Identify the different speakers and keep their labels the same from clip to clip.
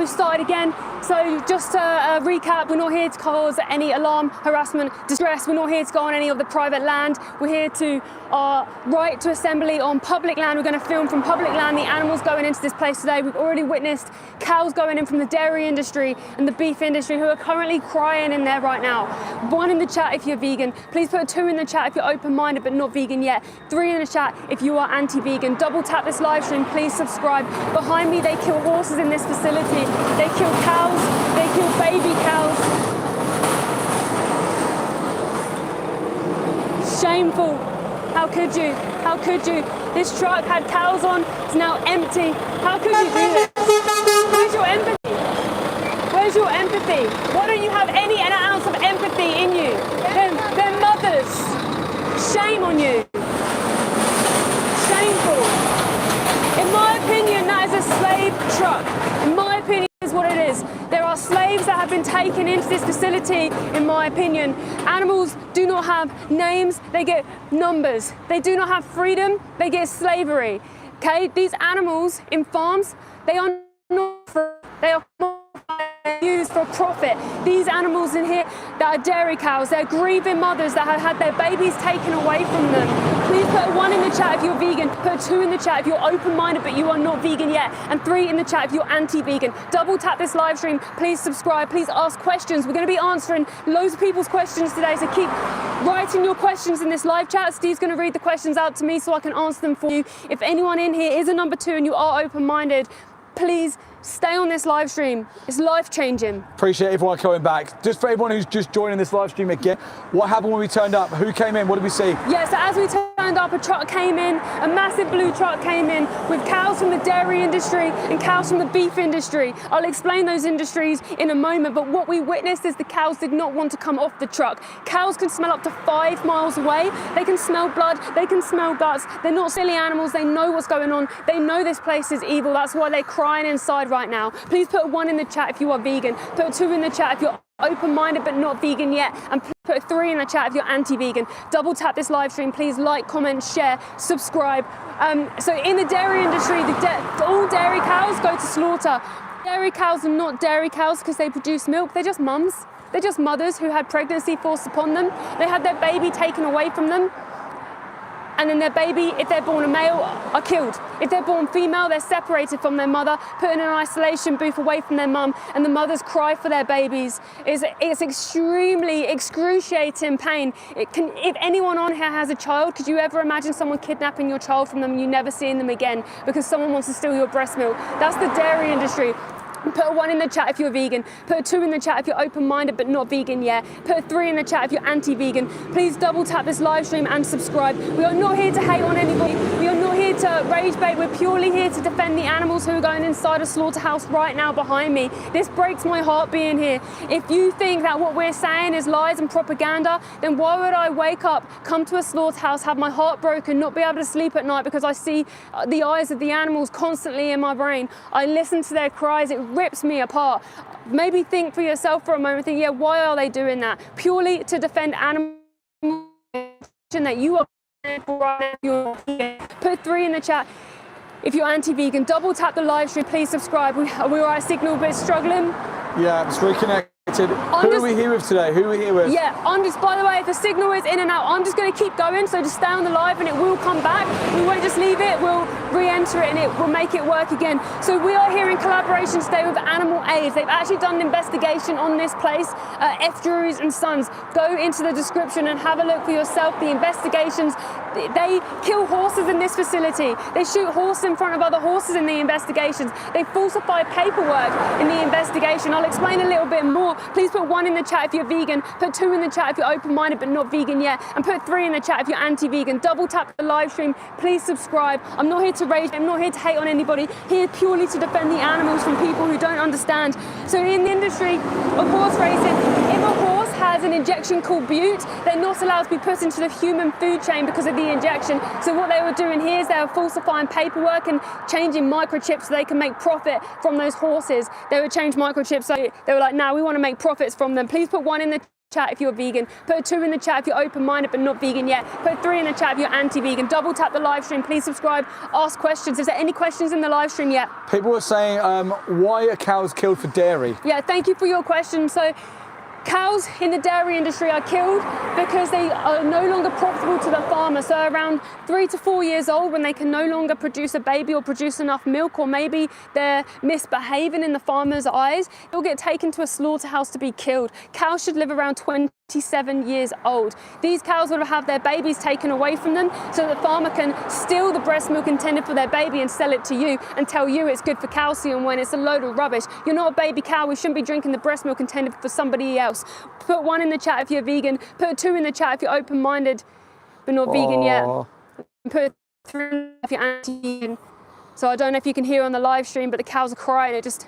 Speaker 1: we've started again. So just to recap, we're not here to cause any alarm, harassment, distress. We're not here to go on any of the private land. We're here to our right to assembly on public land. We're going to film from public land the animals going into this place today. We've already witnessed cows going in from the dairy industry and the beef industry who are currently crying in there right now. 1 in the chat if you're vegan. Please put 2 in the chat if you're open-minded but not vegan yet. 3 in the chat if you are anti-vegan. Double tap this live stream. Please subscribe. Behind me, they kill horses in this facility. They kill cows. They kill baby cows. Shameful. How could you? How could you? This truck had cows on, it's now empty. How could you do this? Where's your empathy? Where's your empathy? Why don't you have any ounce of empathy in you? They're mothers. Shame on you. Shameful. In my opinion, that is a slave truck. In my opinion, is what it is. There are slaves that have been taken into this facility, in my opinion. Animals do not have names, they get numbers. They do not have freedom, they get slavery. Okay, these animals in farms, they are not free, they are used for profit. These animals in here that are dairy cows, they're grieving mothers that have had their babies taken away from them. Please put 1 in the chat if you're vegan, put 2 in the chat if you're open-minded but you are not vegan yet, and 3 in the chat if you're anti-vegan. Double tap this live stream, please subscribe, please ask questions. We're going to be answering loads of people's questions today, so keep writing your questions in this live chat. Steve's going to read the questions out to me so I can answer them for you. If anyone in here is a number 2 and you are open-minded, please stay on this live stream. It's life-changing.
Speaker 2: Appreciate everyone coming back. Just for everyone who's just joining this live stream again, what happened when we turned up? Who came in? What did we see?
Speaker 1: Yeah, so as we turned up, a truck came in, a massive blue truck came in with cows from the dairy industry and cows from the beef industry. I'll explain those industries in a moment, but what we witnessed is the cows did not want to come off the truck. Cows can smell up to 5 miles away. They can smell blood, they can smell guts. They're not silly animals, they know what's going on. They know this place is evil, that's why they're crying inside right now. Please put 1 in the chat if you are vegan, put 2 in the chat if you're open-minded but not vegan yet, and put 3 in the chat if you're anti-vegan. Double tap this live stream, please like, comment, share, subscribe. So in the dairy industry, all dairy cows go to slaughter. Dairy cows are not dairy cows because they produce milk, they're just mums. They're just mothers who had pregnancy forced upon them. They had their baby taken away from them. And then their baby, if they're born a male, are killed. If they're born female, they're separated from their mother, put in an isolation booth away from their mum, and the mothers cry for their babies. It's extremely excruciating pain. If anyone on here has a child, could you ever imagine someone kidnapping your child from them and you never seeing them again because someone wants to steal your breast milk? That's the dairy industry. Put 1 in the chat if you're vegan, put 2 in the chat if you're open-minded but not vegan yet, put 3 in the chat if you're anti-vegan. Please double tap this live stream and subscribe. We are not here to hate on anybody, we are not here to rage bait, we're purely here to defend the animals who are going inside a slaughterhouse right now behind me. This breaks my heart being here. If you think that what we're saying is lies and propaganda, then why would I wake up, come to a slaughterhouse, have my heart broken, not be able to sleep at night because I see the eyes of the animals constantly in my brain. I listen to their cries, it rips me apart. Maybe think for yourself for a moment, think, yeah, why are they doing that? Purely to defend animals that you are right now. Put 3 in the chat if you're anti-vegan. Double tap the live stream, please subscribe. We were at Signal but struggling.
Speaker 2: Yeah, it's reconnected. Who are we here with today? Who are we here with?
Speaker 1: Yeah, by the way, if the signal is in and out, I'm just going to keep going, so just stay on the live and it will come back. We won't just leave it, we'll re-enter it and it will make it work again. So we are here in collaboration today with Animal Aid. They've actually done an investigation on this place, F. Drury's and Sons. Go into the description and have a look for yourself. The investigations, they kill horses in this facility. They shoot horses in front of other horses in the investigations. They falsify paperwork in the investigation. I'll explain a little bit more. Please put 1 in the chat if you're vegan, put 2 in the chat if you're open-minded but not vegan yet, and put 3 in the chat if you're anti-vegan. Double tap the live stream, please subscribe. I'm not here to rage, I'm not here to hate on anybody, here purely to defend the animals from people who don't understand. So in the industry of horse racing, if a horse has an injection called bute, they're not allowed to be put into the human food chain because of the injection. So what they were doing here is they were falsifying paperwork and changing microchips so they can make profit from those horses. They would change microchips, so they were like, no, we want to make profits from them. Please put 1 in the chat if you're vegan. Put a 2 in the chat if you're open-minded but not vegan yet. Put a 3 in the chat if you're anti-vegan. Double tap the live stream. Please subscribe. Ask questions. Is there any questions in the live stream yet?
Speaker 2: People were saying, why are cows killed for dairy?
Speaker 1: Yeah, thank you for your question. So, cows in the dairy industry are killed because they are no longer profitable to the farmer. So around 3 to 4 years old, when they can no longer produce a baby or produce enough milk, or maybe they're misbehaving in the farmer's eyes, they'll get taken to a slaughterhouse to be killed. Cows should live around 27 years old. These cows will have their babies taken away from them so that the farmer can steal the breast milk intended for their baby and sell it to you and tell you it's good for calcium when it's a load of rubbish. You're not a baby cow. We shouldn't be drinking the breast milk intended for somebody else. Put 1 in the chat if you're vegan. Put a 2 in the chat if you're open-minded but not vegan yet. Put a 3 if you're anti-vegan. So I don't know if you can hear on the live stream, but the cows are crying. It just...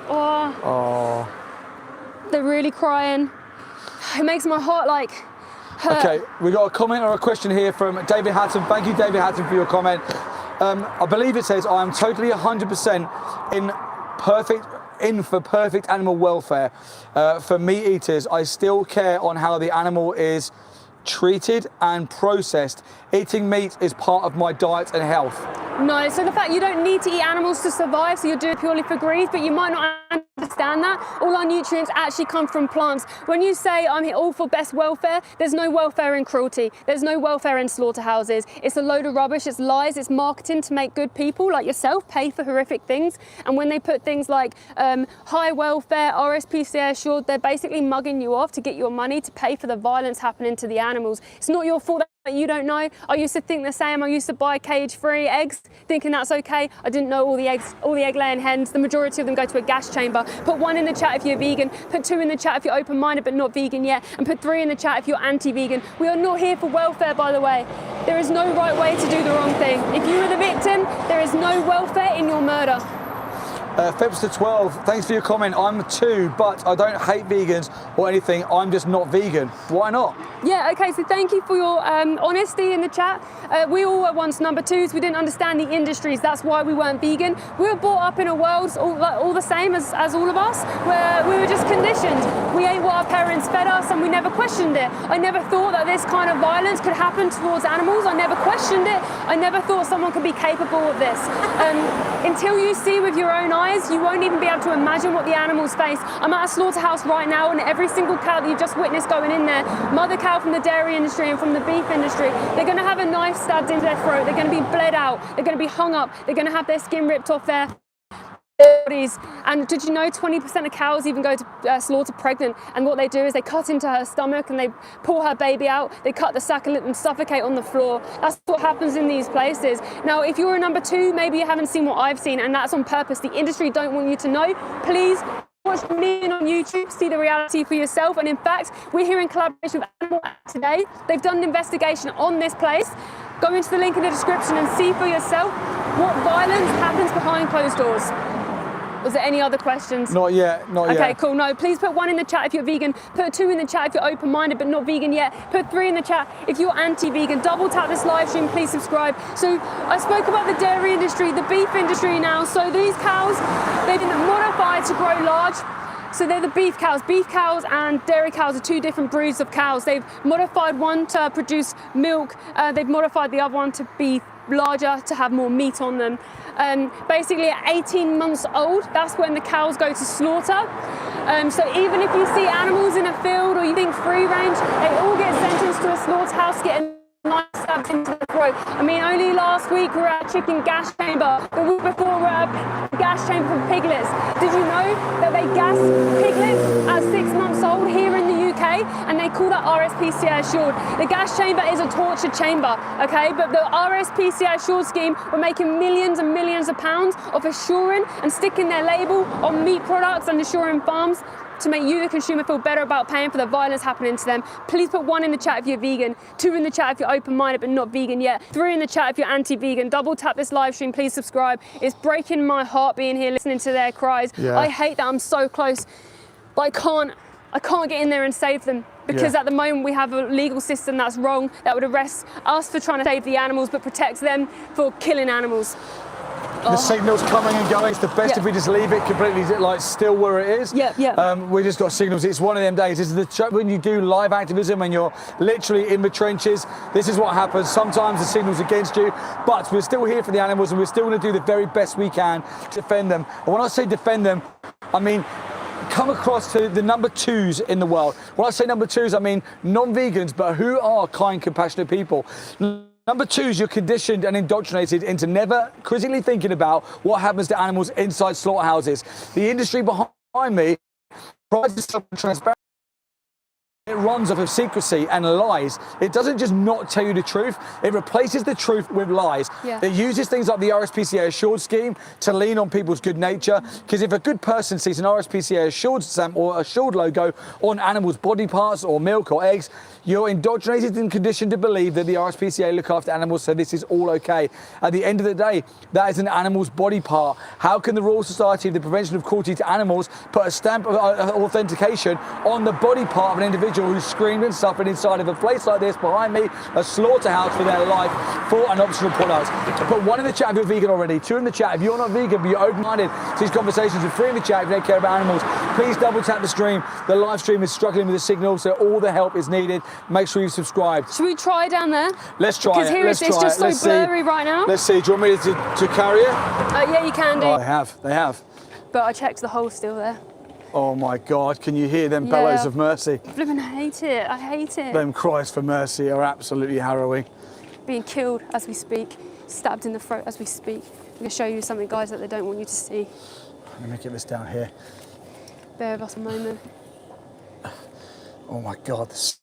Speaker 1: Oh. They're really crying. It makes my heart like hurt.
Speaker 2: Okay, we got a comment or a question here from David Hatton. Thank you, David Hatton, for your comment. I believe it says, I am totally 100% in for perfect animal welfare. For meat eaters, I still care on how the animal is treated and processed. Eating meat is part of my diet and health.
Speaker 1: No, so the fact you don't need to eat animals to survive, so you're doing it purely for greed, but you might not understand that. All our nutrients actually come from plants. When you say I'm here all for best welfare, there's no welfare in cruelty. There's no welfare in slaughterhouses. It's a load of rubbish, it's lies, it's marketing to make good people like yourself pay for horrific things. And when they put things like high welfare, RSPCA assured, they're basically mugging you off to get your money to pay for the violence happening to the animals. It's not your fault that you don't know. I used to think the same. I used to buy cage-free eggs, thinking that's okay. I didn't know all the egg-laying hens, the majority of them go to a gas chamber. Put 1 in the chat if you're vegan. Put 2 in the chat if you're open-minded but not vegan yet. And put 3 in the chat if you're anti-vegan. We are not here for welfare, by the way. There is no right way to do the wrong thing. If you are the victim, there is no welfare in your murder.
Speaker 2: Febster12, thanks for your comment. I'm 2, but I don't hate vegans or anything. I'm just not vegan. Why not?
Speaker 1: Yeah, okay, so thank you for your honesty in the chat. We all were once number 2s. We didn't understand the industries. That's why we weren't vegan. We were brought up in a world all the same as all of us, where we were just conditioned. We ate what our parents fed us and we never questioned it. I never thought that this kind of violence could happen towards animals. I never questioned it. I never thought someone could be capable of this. Until you see with your own eyes, you won't even be able to imagine what the animals face. I'm at a slaughterhouse right now, and every single cow that you just witnessed going in there, mother cow from the dairy industry and from the beef industry, they're going to have a knife stabbed into their throat, they're going to be bled out, they're going to be hung up, they're going to have their skin ripped off their bodies. And did you know 20% of cows even go to slaughter pregnant, and what they do is they cut into her stomach and they pull her baby out, they cut the sac and let them suffocate on the floor. That's what happens in these places. Now if you're a number 2, maybe you haven't seen what I've seen, and that's on purpose. The industry don't want you to know. Please watch me on YouTube, see the reality for yourself. And in fact, we're here in collaboration with Animal Act today. They've done an investigation on this place. Go into the link in the description and see for yourself what violence happens behind closed doors. Was there any other questions?
Speaker 2: Not yet, not yet.
Speaker 1: Okay, cool. No, please put 1 in the chat if you're vegan. Put a 2 in the chat if you're open-minded but not vegan yet. Put 3 in the chat if you're anti-vegan. Double tap this live stream, please subscribe. So I spoke about the dairy industry, the beef industry now. So these cows, they've been modified to grow large. So they're the beef cows. Beef cows and dairy cows are 2 different broods of cows. They've modified one to produce milk. They've modified the other one to be larger, to have more meat on them. Basically at 18 months old, that's when the cows go to slaughter. So even if you see animals in a field or you think free range, they all get sentenced to a slaughterhouse, getting knife stabbed into the throat. I mean, only last week we were at a chicken gas chamber. The week before we were at a gas chamber for piglets. Did you know that they gas piglets at 6 months old here in the UK, and they call that RSPCA assured? The gas chamber is a torture chamber, okay? But the RSPCA assured scheme were making millions and millions of pounds of assuring and sticking their label on meat products and assuring farms to make you, the consumer, feel better about paying for the violence happening to them. Please put 1 in the chat if you're vegan, 2 in the chat if you're open-minded but not vegan yet, 3 in the chat if you're anti-vegan. Double tap this live stream, please subscribe. It's breaking my heart being here listening to their cries.
Speaker 2: Yeah.
Speaker 1: I hate that I'm so close, but I can't get in there and save them. Because at the moment we have a legal system that's wrong, that would arrest us for trying to save the animals but protect them for killing animals.
Speaker 2: The signal's coming and going. It's the best if we just leave it completely like still where it is. We just got signals. It's one of them days. This is when you do live activism and you're literally in the trenches. This is what happens. Sometimes the signal's against you, but we're still here for the animals and we're still going to do the very best we can to defend them. And when I say defend them, I mean come across to the number 2s in the world. When I say number 2s, I mean non-vegans, but who are kind, compassionate people. Number 2s, you're conditioned and indoctrinated into never critically thinking about what happens to animals inside slaughterhouses. The industry behind me prides itself on transparency. It runs off of secrecy and lies. It doesn't just not tell you the truth, it replaces the truth with lies. It uses things like the RSPCA Assured scheme to lean on people's good nature, because if a good person sees an RSPCA Assured stamp or Assured logo on animals' body parts or milk or eggs, you're indoctrinated and conditioned to believe that the RSPCA look after animals, so this is all okay. At the end of the day, that is an animal's body part. How can the Royal Society of the Prevention of Cruelty to Animals put a stamp of authentication on the body part of an individual who screamed and suffered inside of a place like this behind me, a slaughterhouse, for their life for an optional product? Put 1 in the chat if you're vegan already, 2 in the chat if you're not vegan but you're open-minded to these conversations, and 3 in the chat if you don't care about animals. Please double tap the stream. The live stream is struggling with the signal, so all the help is needed. Make sure you subscribe.
Speaker 1: Should we try down there?
Speaker 2: Let's try it.
Speaker 1: Because here it's just so blurry right now.
Speaker 2: Let's see. Do you want me to carry it?
Speaker 1: Yeah, you can do.
Speaker 2: Oh, they have.
Speaker 1: But I checked the hole's still there.
Speaker 2: Oh my God, can you hear them bellows of mercy?
Speaker 1: Flippin' hate it, I hate it.
Speaker 2: Them cries for mercy are absolutely harrowing.
Speaker 1: Being killed as we speak, stabbed in the throat as we speak. I'm gonna show you something, guys, that they don't want you to see.
Speaker 2: Let me get this down here.
Speaker 1: Bear with us a moment.
Speaker 2: Oh my God, the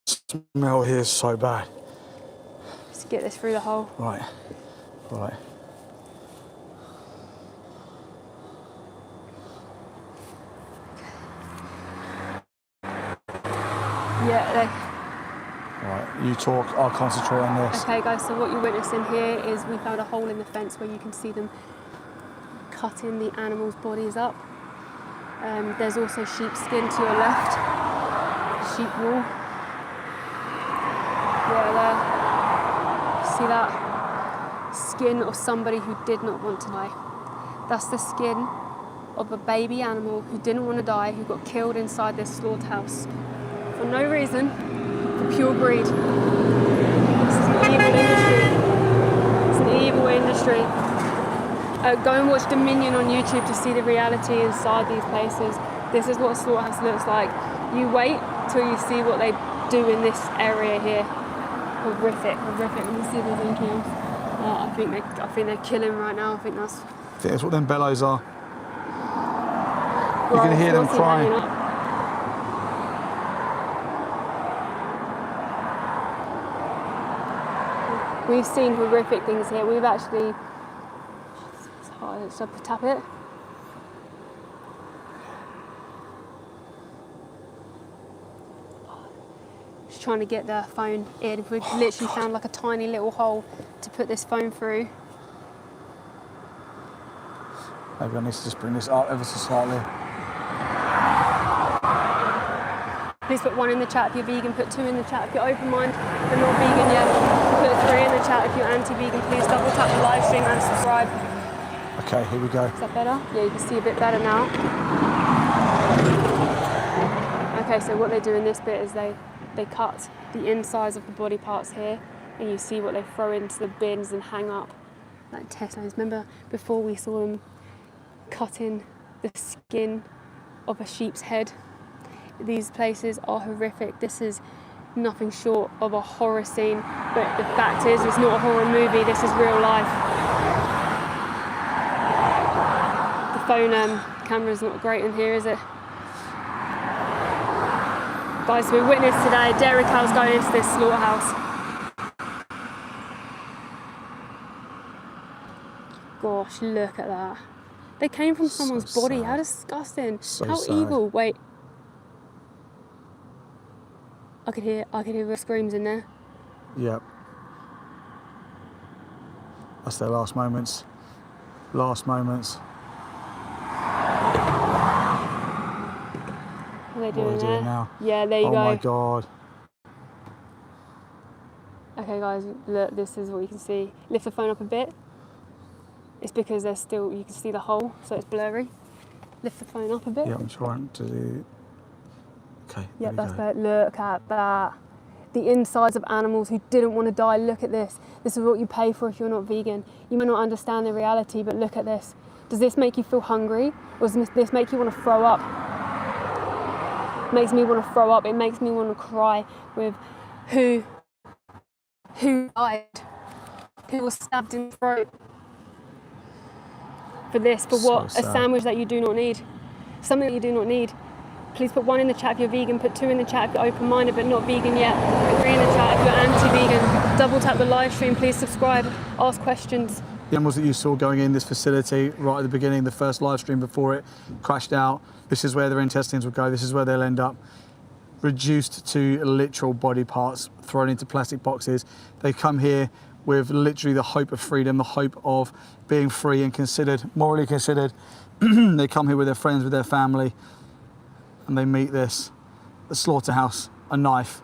Speaker 2: smell here is so bad.
Speaker 1: Let's get this through the hole.
Speaker 2: Right. Right, you talk, I'll concentrate on this.
Speaker 1: Okay guys, so what you're witnessing here is we found a hole in the fence where you can see them cutting the animals' bodies up. There's also sheep skin to your left, sheep wool. There. See that? Skin of somebody who did not want to die. That's the skin of a baby animal who didn't want to die, who got killed inside this slaughterhouse. For no reason, for pure greed. This is an evil industry. It's an evil industry. Go and watch Dominion on YouTube to see the reality inside these places. This is what a slaughterhouse looks like. You wait till you see what they do in this area here. Horrific. Let me see if there's anything else. I think they're killing right now. I think that's
Speaker 2: what them bellows are. You can hear them crying.
Speaker 1: We've seen horrific things here. We've actually, it's hard, so tap it. Just trying to get the phone in. We've literally found like a tiny little hole to put this phone through.
Speaker 2: Maybe I need to just bring this up ever so slightly.
Speaker 1: Please put 1 in the chat if you're vegan, put 2 in the chat if you're open-minded but not vegan yet. Put 3 in the chat if you're anti-vegan. Please double tap the live stream and subscribe.
Speaker 2: Okay, here we go.
Speaker 1: Is that better? Yeah, you can see a bit better now. Okay, so what they do in this bit is they cut the insides of the body parts here, and you see what they throw into the bins and hang up like test lines. Remember before we saw them cutting the skin of a sheep's head? These places are horrific. This is nothing short of a horror scene, but the fact is it's not a horror movie, this is real life. The phone camera's not great in here, is it? Guys, we witnessed today dairy cows going into this slaughterhouse. Gosh, look at that. They came from someone's body. Sad. How disgusting.
Speaker 2: So
Speaker 1: how
Speaker 2: sad.
Speaker 1: Evil. Wait. I could hear the screams in there.
Speaker 2: Yep. That's their last moments. Last moments.
Speaker 1: What are they doing
Speaker 2: there?
Speaker 1: doing now? Yeah, there you go.
Speaker 2: Oh my God.
Speaker 1: Okay guys, look, this is what you can see. Lift the phone up a bit. It's because there's still, you can see the hole, so it's blurry. Lift the phone up a bit.
Speaker 2: Yeah, I'm trying to do... Okay,
Speaker 1: yeah, that's better. Look at that. The insides of animals who didn't want to die. Look at this. This is what you pay for if you're not vegan. You may not understand the reality, but look at this. Does this make you feel hungry? Or does this make you want to throw up? It makes me want to throw up. It makes me want to cry with who died, who was stabbed in the throat for this, for what? A sandwich that you do not need. Something that you do not need. Please put 1 in the chat if you're vegan, put 2 in the chat if you're open-minded but not vegan yet, put 3 in the chat if you're anti-vegan. Double tap the live stream, please subscribe, ask questions.
Speaker 2: The animals that you saw going in this facility right at the beginning, the first live stream before it crashed out, this is where their intestines will go, this is where they'll end up. Reduced to literal body parts, thrown into plastic boxes. They come here with literally the hope of freedom, the hope of being free and considered, morally considered. They come here with their friends, with their family, and they meet this, the slaughterhouse, a knife,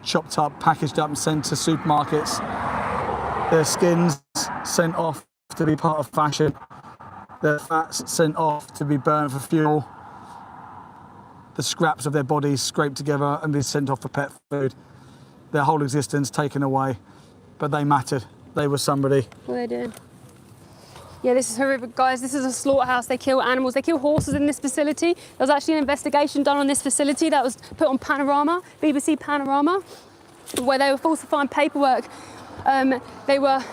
Speaker 2: chopped up, packaged up and sent to supermarkets. Their skins sent off to be part of fashion. Their fats sent off to be burned for fuel. The scraps of their bodies scraped together and be sent off for pet food. Their whole existence taken away, but they mattered. They were somebody.
Speaker 1: Well, they did. Yeah, this is horrific, guys. This is a slaughterhouse. They kill animals. They kill horses in this facility. There was actually an investigation done on this facility that was put on Panorama, BBC Panorama, where they were falsifying paperwork. They were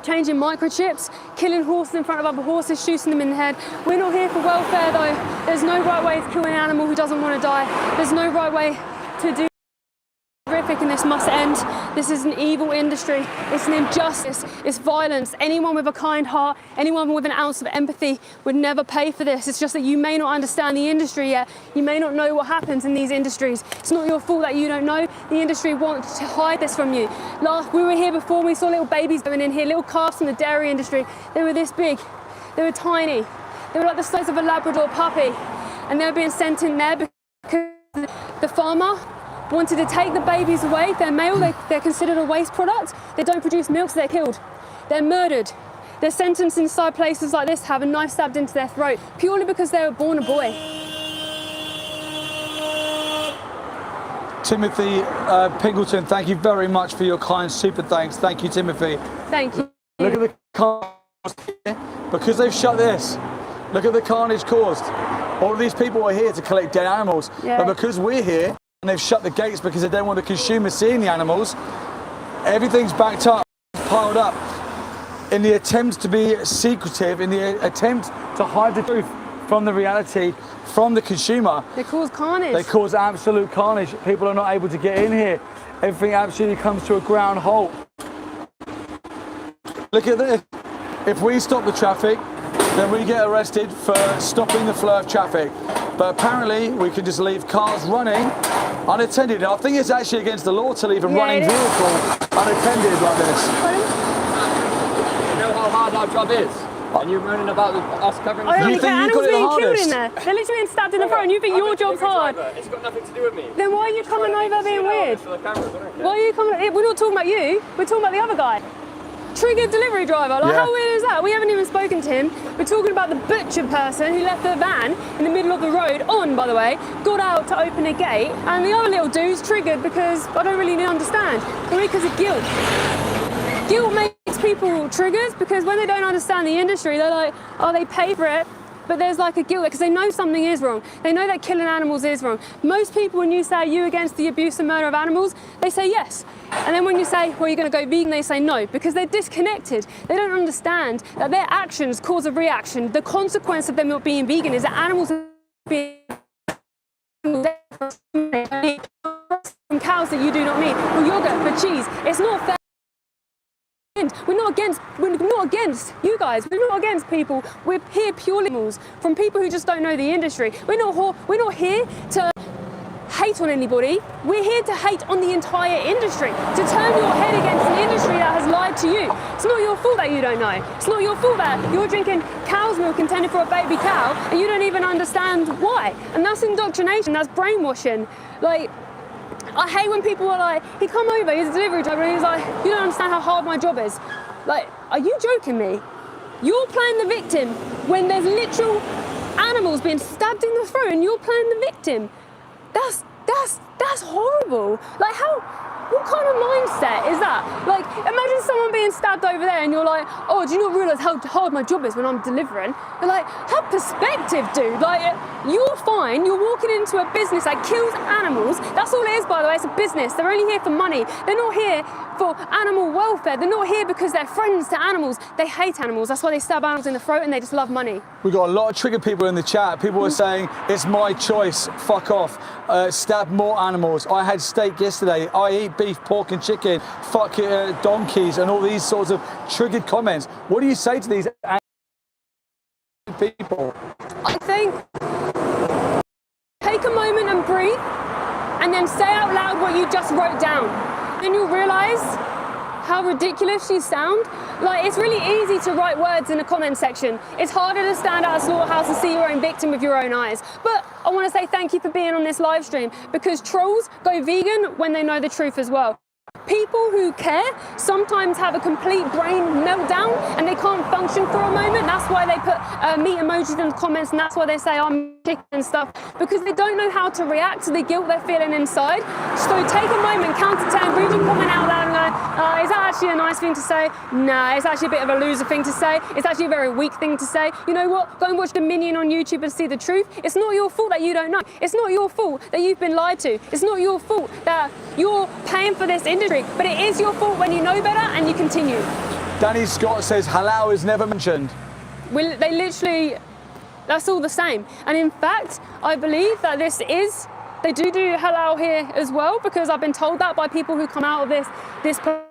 Speaker 1: changing microchips, killing horses in front of other horses, shooting them in the head. We're not here for welfare, though. There's no right way to kill an animal who doesn't want to die. There's no right way to do horrific, and this must end. This is an evil industry. It's an injustice. It's violence. Anyone with a kind heart, anyone with an ounce of empathy would never pay for this. It's just that you may not understand the industry yet. You may not know what happens in these industries. It's not your fault that you don't know. The industry wants to hide this from you. We were here before, we saw little babies going in here, little calves from the dairy industry. They were this big. They were tiny. They were like the size of a Labrador puppy. And they were being sent in there because the farmer wanted to take the babies away. They're male, they're considered a waste product. They don't produce milk, so they're killed. They're murdered. They're sentenced inside places like this to have a knife stabbed into their throat, purely because they were born a boy.
Speaker 2: Timothy Pingleton, thank you very much for your kind super thanks. Thank you, Timothy.
Speaker 1: Thank you.
Speaker 2: Look at the carnage here. Because they've shut this. Look at the carnage caused. All of these people are here to collect dead animals, but because we're here, and they've shut the gates because they don't want the consumers seeing the animals, everything's backed up, piled up. In the attempt to be secretive, in the attempt to hide the truth from the reality, from the consumer.
Speaker 1: They cause carnage.
Speaker 2: They cause absolute carnage. People are not able to get in here. Everything absolutely comes to a ground halt. Look at this. If we stop the traffic, then we get arrested for stopping the flow of traffic. But apparently we can just leave cars running unattended. I think it's actually against the law to leave a running vehicle unattended like this.
Speaker 3: You know how hard our job is? And you're moaning about us covering
Speaker 1: I don't
Speaker 2: You
Speaker 1: think
Speaker 2: think you
Speaker 1: animals
Speaker 2: got it
Speaker 1: being
Speaker 2: the
Speaker 1: killed
Speaker 2: hardest?
Speaker 1: in there. They're literally being stabbed in the throat and you think your job's hard.
Speaker 3: It's got nothing to do with me.
Speaker 1: Then why are you coming over being weird? Why are you coming? We're not talking about you, we're talking about the other guy. Triggered delivery driver, like how weird is that? We haven't even spoken to him. We're talking about the butcher person who left the van in the middle of the road, on by the way, got out to open a gate, and the other little dude's triggered because I don't really understand. Probably because of guilt. Guilt makes people triggered because when they don't understand the industry, they're like, oh, they pay for it. But there's like a guilt because they know something is wrong. They know that killing animals is wrong. Most people, when you say, are you against the abuse and murder of animals? They say yes. And then when you say, well, you're going to go vegan, they say no, because they're disconnected. They don't understand that their actions cause a reaction. The consequence of them not being vegan is that animals are being from cows that you do not need, for yogurt, for cheese. It's not fair. We're not against you guys. We're not against people. We're here purely from people who just don't know the industry. We're not here to hate on anybody. We're here to hate on the entire industry, to turn your head against an industry that has lied to you. It's not your fault that you don't know. It's not your fault that you're drinking cow's milk intended for a baby cow and you don't even understand why. And that's indoctrination, that's brainwashing. Like, I hate when people are like, he come over, he's a delivery driver, and he's like, you don't understand how hard my job is. Like, are you joking me? You're playing the victim when there's literal animals being stabbed in the throat and you're playing the victim. That's horrible. Like, what kind of mindset is that? Like, imagine someone being stabbed over there and you're like, oh, do you not realise how hard my job is when I'm delivering? You're like, have perspective, dude. Like, you're fine. You're walking into a business that kills animals. That's all it is, by the way. It's a business. They're only here for money. They're not here for animal welfare. They're not here because they're friends to animals. They hate animals. That's why they stab animals in the throat and they just love money.
Speaker 2: We've got a lot of triggered people in the chat. People are saying, it's my choice, fuck off. Stab more animals. I had steak yesterday. I eat beef, pork and chicken. Fuck donkeys and all these sorts of triggered comments. What do you say to these people?
Speaker 1: I think take a moment and breathe and then say out loud what you just wrote down. Then you'll realise how ridiculous you sound. Like, it's really easy to write words in the comment section. It's harder to stand at a slaughterhouse and see your own victim with your own eyes. But I want to say thank you for being on this live stream, because trolls go vegan when they know the truth as well. People who care sometimes have a complete brain meltdown and they can't function for a moment. That's why they put meat emojis in the comments, and that's why they say I'm chicken and stuff, because they don't know how to react to the guilt they're feeling inside. So take a moment, count to 10, read your comment out loud and go, is that actually a nice thing to say? Nah, it's actually a bit of a loser thing to say. It's actually a very weak thing to say. You know what? Go and watch Dominion on YouTube and see the truth. It's not your fault that you don't know. It's not your fault that you've been lied to. It's not your fault that you're paying for this industry. But it is your fault when you know better and you continue.
Speaker 2: Danny Scott says halal is never mentioned.
Speaker 1: Well, they literally, that's all the same. And in fact, I believe that they do halal here as well, because I've been told that by people who come out of this place.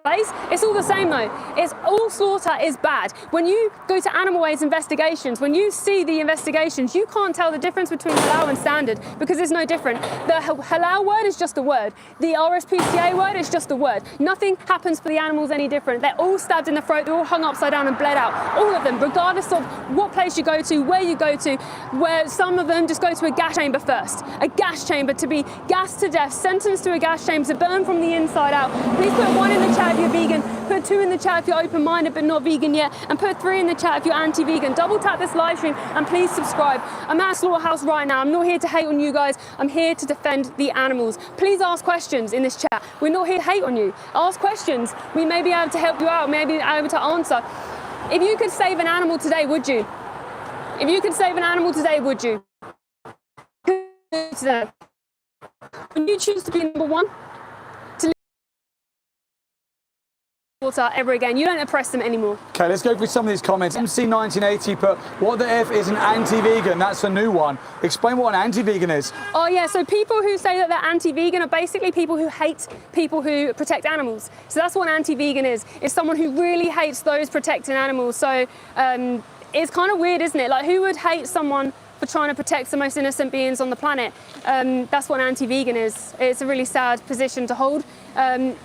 Speaker 1: It's all the same though. It's all slaughter is bad. When you go to animal waste investigations, when you see the investigations, you can't tell the difference between halal and standard, because it's no different. The halal word is just a word. The RSPCA word is just a word. Nothing happens for the animals any different. They're all stabbed in the throat, they're all hung upside down and bled out. All of them, regardless of what place you go to, where you go to, where some of them just go to a gas chamber first. A gas chamber to be gassed to death, sentenced to a gas chamber to burn from the inside out. Please put 1 in the chat if you're vegan, put 2 in the chat if you're open-minded but not vegan yet, and put 3 in the chat if you're anti-vegan. Double tap this live stream and please subscribe. I'm at a slaughterhouse right now. I'm not here to hate on you guys. I'm here to defend the animals. Please ask questions in this chat. We're not here to hate on you. Ask questions. We may be able to help you out, maybe able to answer. If you could save an animal today, would you? If you could save an animal today, would you? When you choose to be number 1, to live water ever again, you don't oppress them anymore.
Speaker 2: Okay, let's go through some of these comments. MC1980 put, what the F is an anti-vegan? That's a new one. Explain what an anti-vegan is.
Speaker 1: Oh yeah, so people who say that they're anti-vegan are basically people who hate people who protect animals. So that's what an anti-vegan is. It's someone who really hates those protecting animals. So it's kind of weird, isn't it? Like, who would hate someone for trying to protect the most innocent beings on the planet? That's what an anti-vegan is. It's a really sad position to hold. I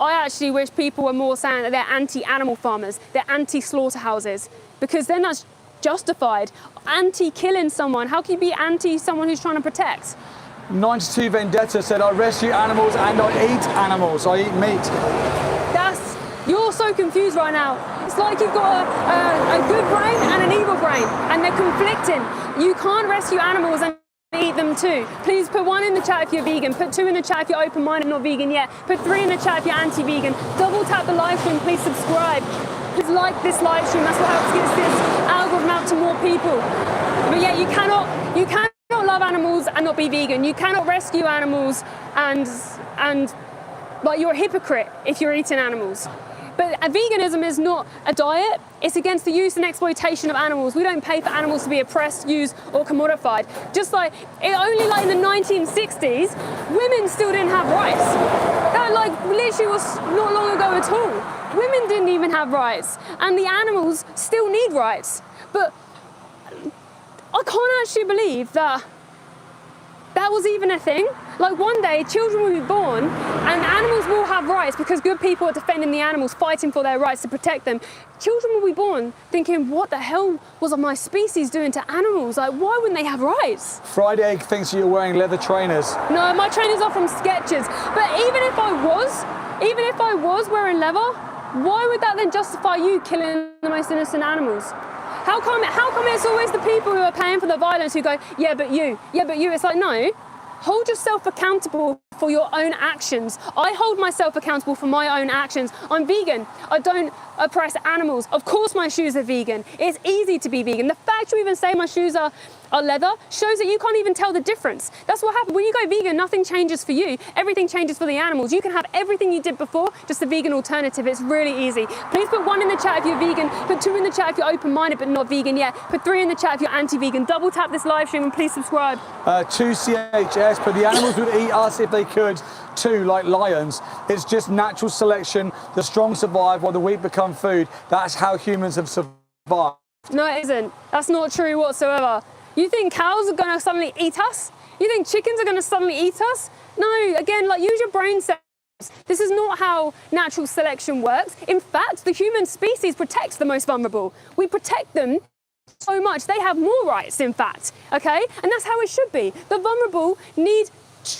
Speaker 1: actually wish people were more saying that they're anti-animal farmers, they're anti-slaughterhouses, because then that's justified. Anti-killing someone, how can you be anti someone who's trying to protect?
Speaker 2: 92 Vendetta said, I rescue animals and I eat animals, I eat meat.
Speaker 1: You're so confused right now. It's like you've got a good brain and an evil brain, and they're conflicting. You can't rescue animals and eat them too. Please put 1 in the chat if you're vegan, put 2 in the chat if you're open-minded and not vegan yet, put 3 in the chat if you're anti-vegan. Double tap the live stream, please subscribe. Please like this live stream, that's what helps get this algorithm out to more people. But yeah, you cannot love animals and not be vegan. You cannot rescue animals and like, you're a hypocrite if you're eating animals. But veganism is not a diet. It's against the use and exploitation of animals. We don't pay for animals to be oppressed, used, or commodified. Just like, only like in the 1960s, women still didn't have rights. That like literally was not long ago at all. Women didn't even have rights. And the animals still need rights. But I can't actually believe that was even a thing. Like, one day, children will be born and animals will have rights because good people are defending the animals, fighting for their rights to protect them. Children will be born thinking, what the hell was my species doing to animals? Like, why wouldn't they have rights?
Speaker 2: Fried Egg thinks you're wearing leather trainers.
Speaker 1: No, my trainers are from Skechers. But even if I was wearing leather, why would that then justify you killing the most innocent animals? How come it's always the people who are paying for the violence who go, yeah, but you. It's like, no, hold yourself accountable for your own actions. I hold myself accountable for my own actions. I'm vegan. I don't oppress animals. Of course my shoes are vegan. It's easy to be vegan. The fact you even say my shoes are leather shows that you can't even tell the difference. That's what happens. When you go vegan, nothing changes for you. Everything changes for the animals. You can have everything you did before, just a vegan alternative. It's really easy. Please put 1 in the chat if you're vegan. Put 2 in the chat if you're open-minded but not vegan yet. Put 3 in the chat if you're anti-vegan. Double tap this live stream and please subscribe.
Speaker 2: 2 CHS, but the animals would eat us if they could too, like lions. It's just natural selection. The strong survive while the weak become food. That's how humans have survived.
Speaker 1: No, it isn't. That's not true whatsoever. You think cows are going to suddenly eat us? You think chickens are going to suddenly eat us? No, again, like, use your brain cells. This is not how natural selection works. In fact, the human species protects the most vulnerable. We protect them so much. They have more rights, in fact, okay? And that's how it should be. The vulnerable need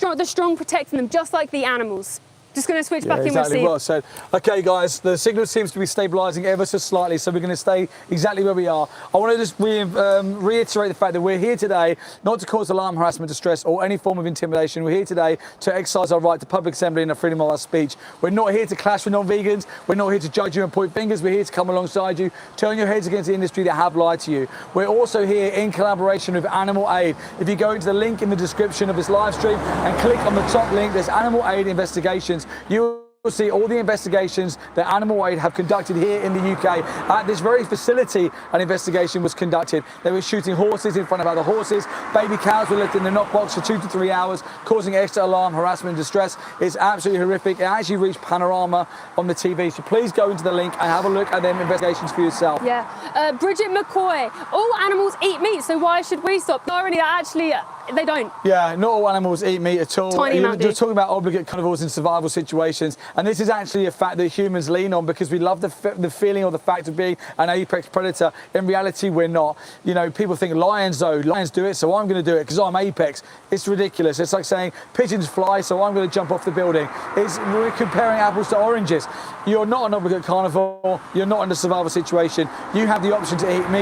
Speaker 1: the strong protecting them, just like the animals. Just going to switch back in with Steve.
Speaker 2: Well said. Okay, guys, the signal seems to be stabilising ever so slightly, so we're going to stay exactly where we are. I want to just reiterate the fact that we're here today not to cause alarm, harassment, distress, or any form of intimidation. We're here today to exercise our right to public assembly and the freedom of our speech. We're not here to clash with non-vegans. We're not here to judge you and point fingers. We're here to come alongside you, turn your heads against the industry that have lied to you. We're also here in collaboration with Animal Aid. If you go into the link in the description of this live stream and click on the top link, there's Animal Aid Investigations. You will see all the investigations that Animal Aid have conducted here in the UK. At this very facility, an investigation was conducted. They were shooting horses in front of other horses. Baby cows were left in the knockbox for 2 to 3 hours, causing extra alarm, harassment, and distress. It's absolutely horrific. It actually reached Panorama on the TV. So please go into the link and have a look at them investigations for yourself.
Speaker 1: Yeah. Bridget McCoy, all animals eat meat, so why should we stop? Irony that actually they don't.
Speaker 2: Yeah, not all animals eat meat at all.
Speaker 1: You're
Speaker 2: talking about obligate carnivores in survival situations, and this is actually a fact that humans lean on because we love the feeling or the fact of being an apex predator. In reality, we're not. You know, people think lions do it, so I'm going to do it because I'm apex. It's ridiculous. It's like saying pigeons fly, so I'm going to jump off the building. We're comparing apples to oranges. You're not an obligate carnivore. You're not in a survival situation. You have the option to eat meat.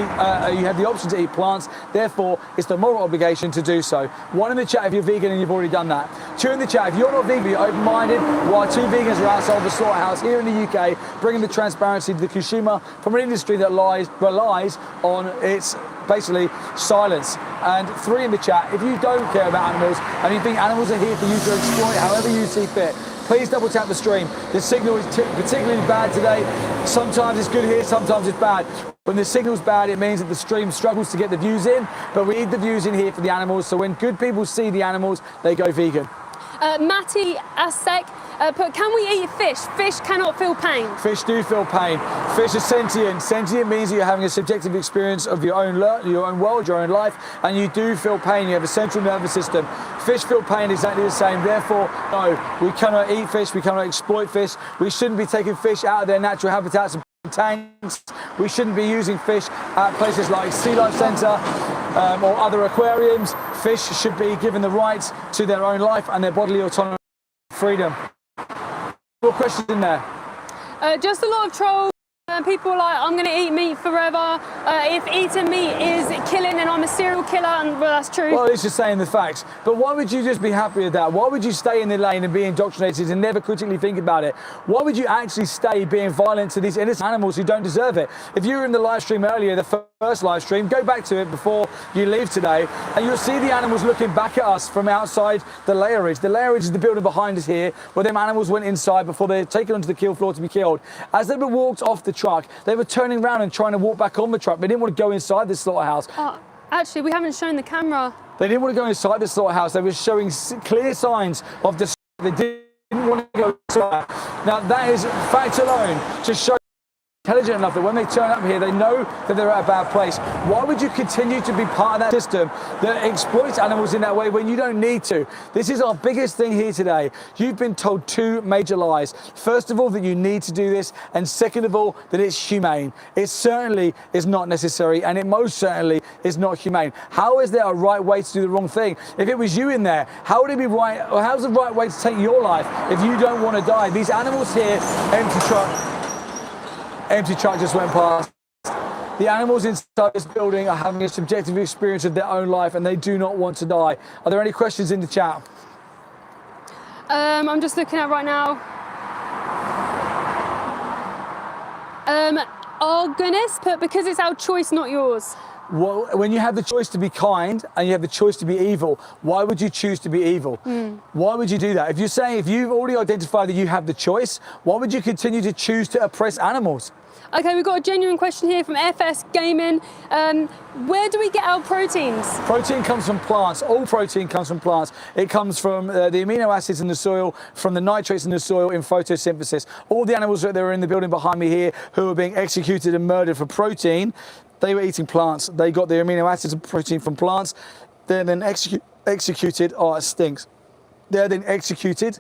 Speaker 2: You have the option to eat plants. Therefore, it's the moral obligation to do so. 1 in the chat if you're vegan and you've already done that. 2 in the chat if you're not vegan, you're open-minded, while 2 vegans are outside the slaughterhouse here in the UK, bringing the transparency to the consumer from an industry that relies on its basically silence. And 3 in the chat if you don't care about animals and you think animals are here for you to exploit however you see fit. Please double tap the stream. The signal is particularly bad today. Sometimes it's good here, sometimes it's bad. When the signal's bad, it means that the stream struggles to get the views in, but we need the views in here for the animals. So when good people see the animals, they go vegan.
Speaker 1: Matty Asek, can we eat fish? Fish cannot feel pain.
Speaker 2: Fish do feel pain. Fish are sentient. Sentient means that you're having a subjective experience of your own world, your own life, and you do feel pain. You have a central nervous system. Fish feel pain exactly the same. Therefore, no, we cannot eat fish. We cannot exploit fish. We shouldn't be taking fish out of their natural habitats and tanks. We shouldn't be using fish at places like Sea Life Centre or other aquariums. Fish should be given the rights to their own life and their bodily autonomy and freedom. What question in there?
Speaker 1: Just a lot of trolls. People are like, I'm going to eat meat forever. If eating meat is killing, then I'm a serial killer, and well, that's true.
Speaker 2: Well, it's just saying the facts. But why would you just be happy with that? Why would you stay in the lane and be indoctrinated and never critically think about it? Why would you actually stay being violent to these innocent animals who don't deserve it? If you were in the live stream earlier, the first live stream, go back to it before you leave today, and you'll see the animals looking back at us from outside the layerage. The layerage is the building behind us here, where them animals went inside before they were taken onto the kill floor to be killed. As they were walked off the truck, they were turning around and trying to walk back on the truck. They didn't want to go inside the slaughterhouse.
Speaker 1: Actually, we haven't shown the camera.
Speaker 2: They didn't want to go inside the slaughterhouse. They were showing clear signs of this. They didn't want to go inside. Now, that is fact alone to show intelligent enough that when they turn up here, they know that they're at a bad place. Why would you continue to be part of that system that exploits animals in that way when you don't need to? This is our biggest thing here today. You've been told 2 major lies. First of all, that you need to do this, and second of all, that it's humane. It certainly is not necessary, and it most certainly is not humane. How is there a right way to do the wrong thing? If it was you in there, how would it be right, or how's the right way to take your life if you don't want to die? These animals here, empty truck. empty truck just went past. The animals inside this building are having a subjective experience of their own life and they do not want to die. Are there any questions in the chat?
Speaker 1: I'm just looking at right now. Argonist put, because it's our choice, not yours.
Speaker 2: Well, when you have the choice to be kind and you have the choice to be evil, why would you choose to be evil? Why would you do that? If you've already identified that you have the choice, why would you continue to choose to oppress animals?
Speaker 1: Okay, we've got a genuine question here from FS Gaming. Where do we get our proteins?
Speaker 2: Protein comes from plants. All protein comes from plants. It comes from the amino acids in the soil, from the nitrates in the soil in photosynthesis. All the animals that are in the building behind me here who are being executed and murdered for protein, they were eating plants. They got the amino acids and protein from plants. They're then executed. Oh, it stinks. They're then executed,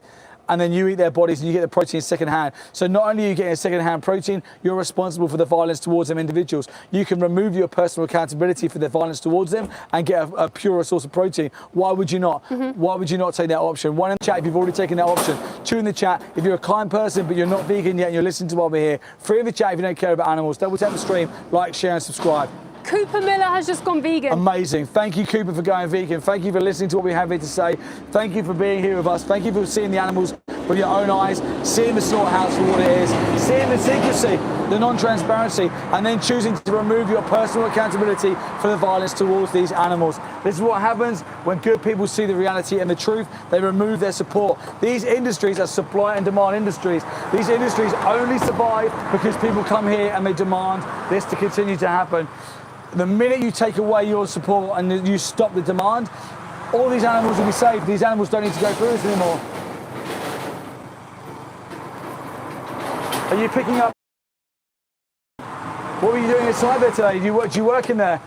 Speaker 2: and then you eat their bodies and you get the protein secondhand. So not only are you getting a secondhand protein, you're responsible for the violence towards them individuals. You can remove your personal accountability for the violence towards them and get a purer source of protein. Why would you not? Why would you not take that option? One in the chat if you've already taken that option. Two in the chat if you're a kind person but you're not vegan yet and you're listening to what we're here. Three in the chat if you don't care about animals. Double tap the stream, like, share and subscribe.
Speaker 1: Cooper Miller has just gone vegan.
Speaker 2: Amazing. Thank you, Cooper, for going vegan. Thank you for listening to what we have here to say. Thank you for being here with us. Thank you for seeing the animals with your own eyes, seeing the slaughterhouse for what it is, seeing the secrecy, the non-transparency, and then choosing to remove your personal accountability for the violence towards these animals. This is what happens when good people see the reality and the truth. They remove their support. These industries are supply and demand industries. These industries only survive because people come here and they demand this to continue to happen. The minute you take away your support and you stop the demand, all these animals will be safe. These animals don't need to go through this anymore. Are you picking up? What were you doing inside there today? Do you work in there?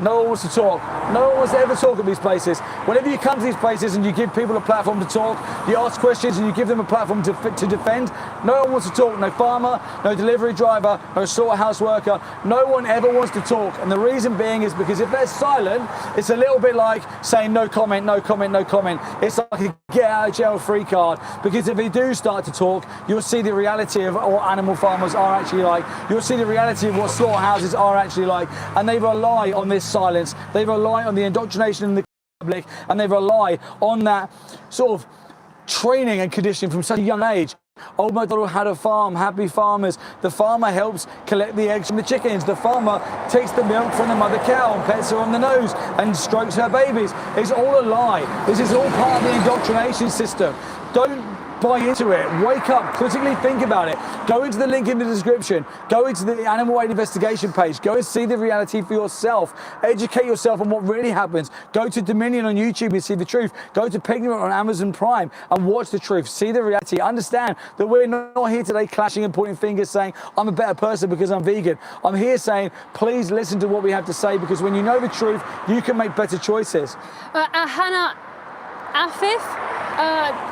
Speaker 2: No one wants to talk. No one wants to ever talk at these places. Whenever you come to these places and you give people a platform to talk, you ask questions and you give them a platform to defend, no one wants to talk. No farmer, no delivery driver, no slaughterhouse worker. No one ever wants to talk. And the reason being is because if they're silent, it's a little bit like saying no comment, no comment, no comment. It's like a get out of jail free card. Because if they do start to talk, you'll see the reality of what animal farmers are actually like. You'll see the reality of what slaughterhouses are actually like. And they rely on this silence. They rely on the indoctrination in the public, and they rely on that sort of training and conditioning from such a young age. Old MacDonald had a farm, happy farmers. The farmer helps collect the eggs from the chickens. The farmer takes the milk from the mother cow and pets her on the nose and strokes her babies. It's all a lie. This is all part of the indoctrination system. Don't buy into it. Wake up, critically think about it. Go into the link in the description. Go into the Animal Aid investigation page. Go and see the reality for yourself. Educate yourself on what really happens. Go to Dominion on YouTube and see the truth. Go to Pigment on Amazon Prime and watch the truth. See the reality. Understand that we're not here today clashing and pointing fingers saying, I'm a better person because I'm vegan. I'm here saying, please listen to what we have to say, because when you know the truth, you can make better choices.
Speaker 1: Hannah Afif,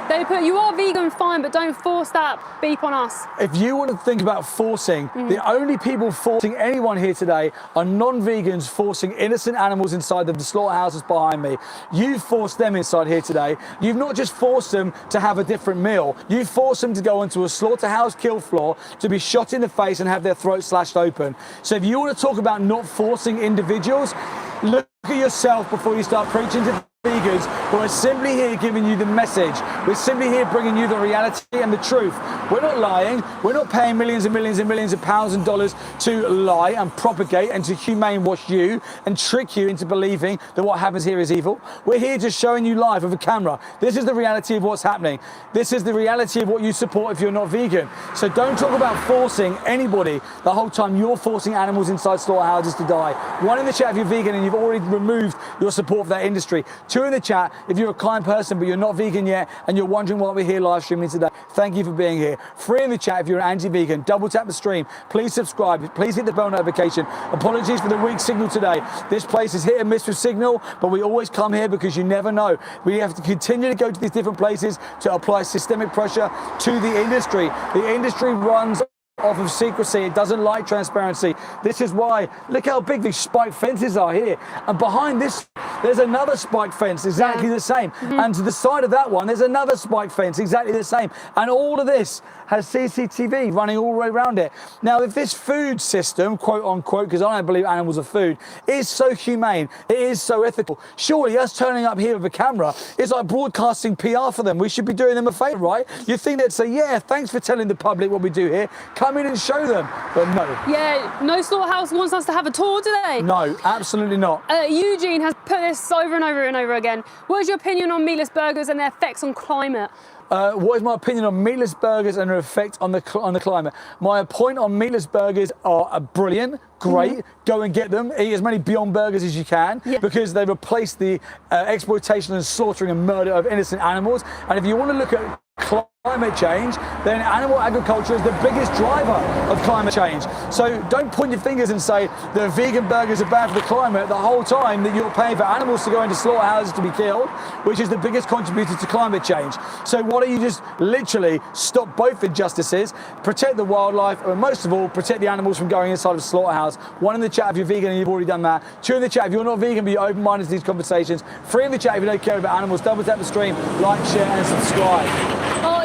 Speaker 1: they put, you are vegan, fine, but don't force that beep on us.
Speaker 2: If you want to think about forcing, the only people forcing anyone here today are non-vegans forcing innocent animals inside the slaughterhouses behind me. You've forced them inside here today. You've not just forced them to have a different meal, you've forced them to go onto a slaughterhouse kill floor, to be shot in the face and have their throats slashed open. So if you want to talk about not forcing individuals, look at yourself before you start preaching to vegans who are simply here giving you the message. We're simply here bringing you the reality and the truth. We're not lying. We're not paying millions and millions and millions of pounds and dollars to lie and propagate and to humane wash you and trick you into believing that what happens here is evil. We're here just showing you live with a camera. This is the reality of what's happening. This is the reality of what you support if you're not vegan. So don't talk about forcing anybody the whole time you're forcing animals inside slaughterhouses to die. One in the chat if you're vegan and you've already removed your support for that industry. Two in the chat if you're a kind person but you're not vegan yet and you're wondering why we're here live streaming today. Thank you for being here. Three in the chat if you're an anti-vegan. Double tap the stream. Please subscribe. Please hit the bell notification. Apologies for the weak signal today. This place is hit and miss with signal, but we always come here because you never know. We have to continue to go to these different places to apply systemic pressure to the industry. The industry runs off of secrecy. It doesn't like transparency. This is why, look how big these spiked fences are here. And behind this there's another spike fence exactly the same. And to the side of that one, there's another spike fence exactly the same. And all of this has CCTV running all the way around it. Now, if this food system, quote unquote, because I don't believe animals are food, is so humane, it is so ethical, surely us turning up here with a camera is like broadcasting PR for them. We should be doing them a favour, right? You think they'd say, yeah, thanks for telling the public what we do here, come in and show them. But no.
Speaker 1: Yeah, no slaughterhouse wants us to have a tour, do they?
Speaker 2: No, absolutely not.
Speaker 1: Eugene has put this over and over and over again. What is your opinion on meatless burgers and their effects on climate?
Speaker 2: What is my opinion on meatless burgers and their effect on the climate? My point on meatless burgers are brilliant, great. Go and get them. Eat as many Beyond Burgers as you can because they replace the exploitation and slaughtering and murder of innocent animals. And if you want to look at climate change, then animal agriculture is the biggest driver of climate change. So don't point your fingers and say that vegan burgers are bad for the climate the whole time that you're paying for animals to go into slaughterhouses to be killed, which is the biggest contributor to climate change. So why don't you just literally stop both injustices, protect the wildlife, and most of all, protect the animals from going inside of a slaughterhouse. 1 in the chat if you're vegan and you've already done that. 2 in the chat if you're not vegan but you're open-minded to these conversations. 3 in the chat if you don't care about animals. Double tap the stream, like, share, and subscribe.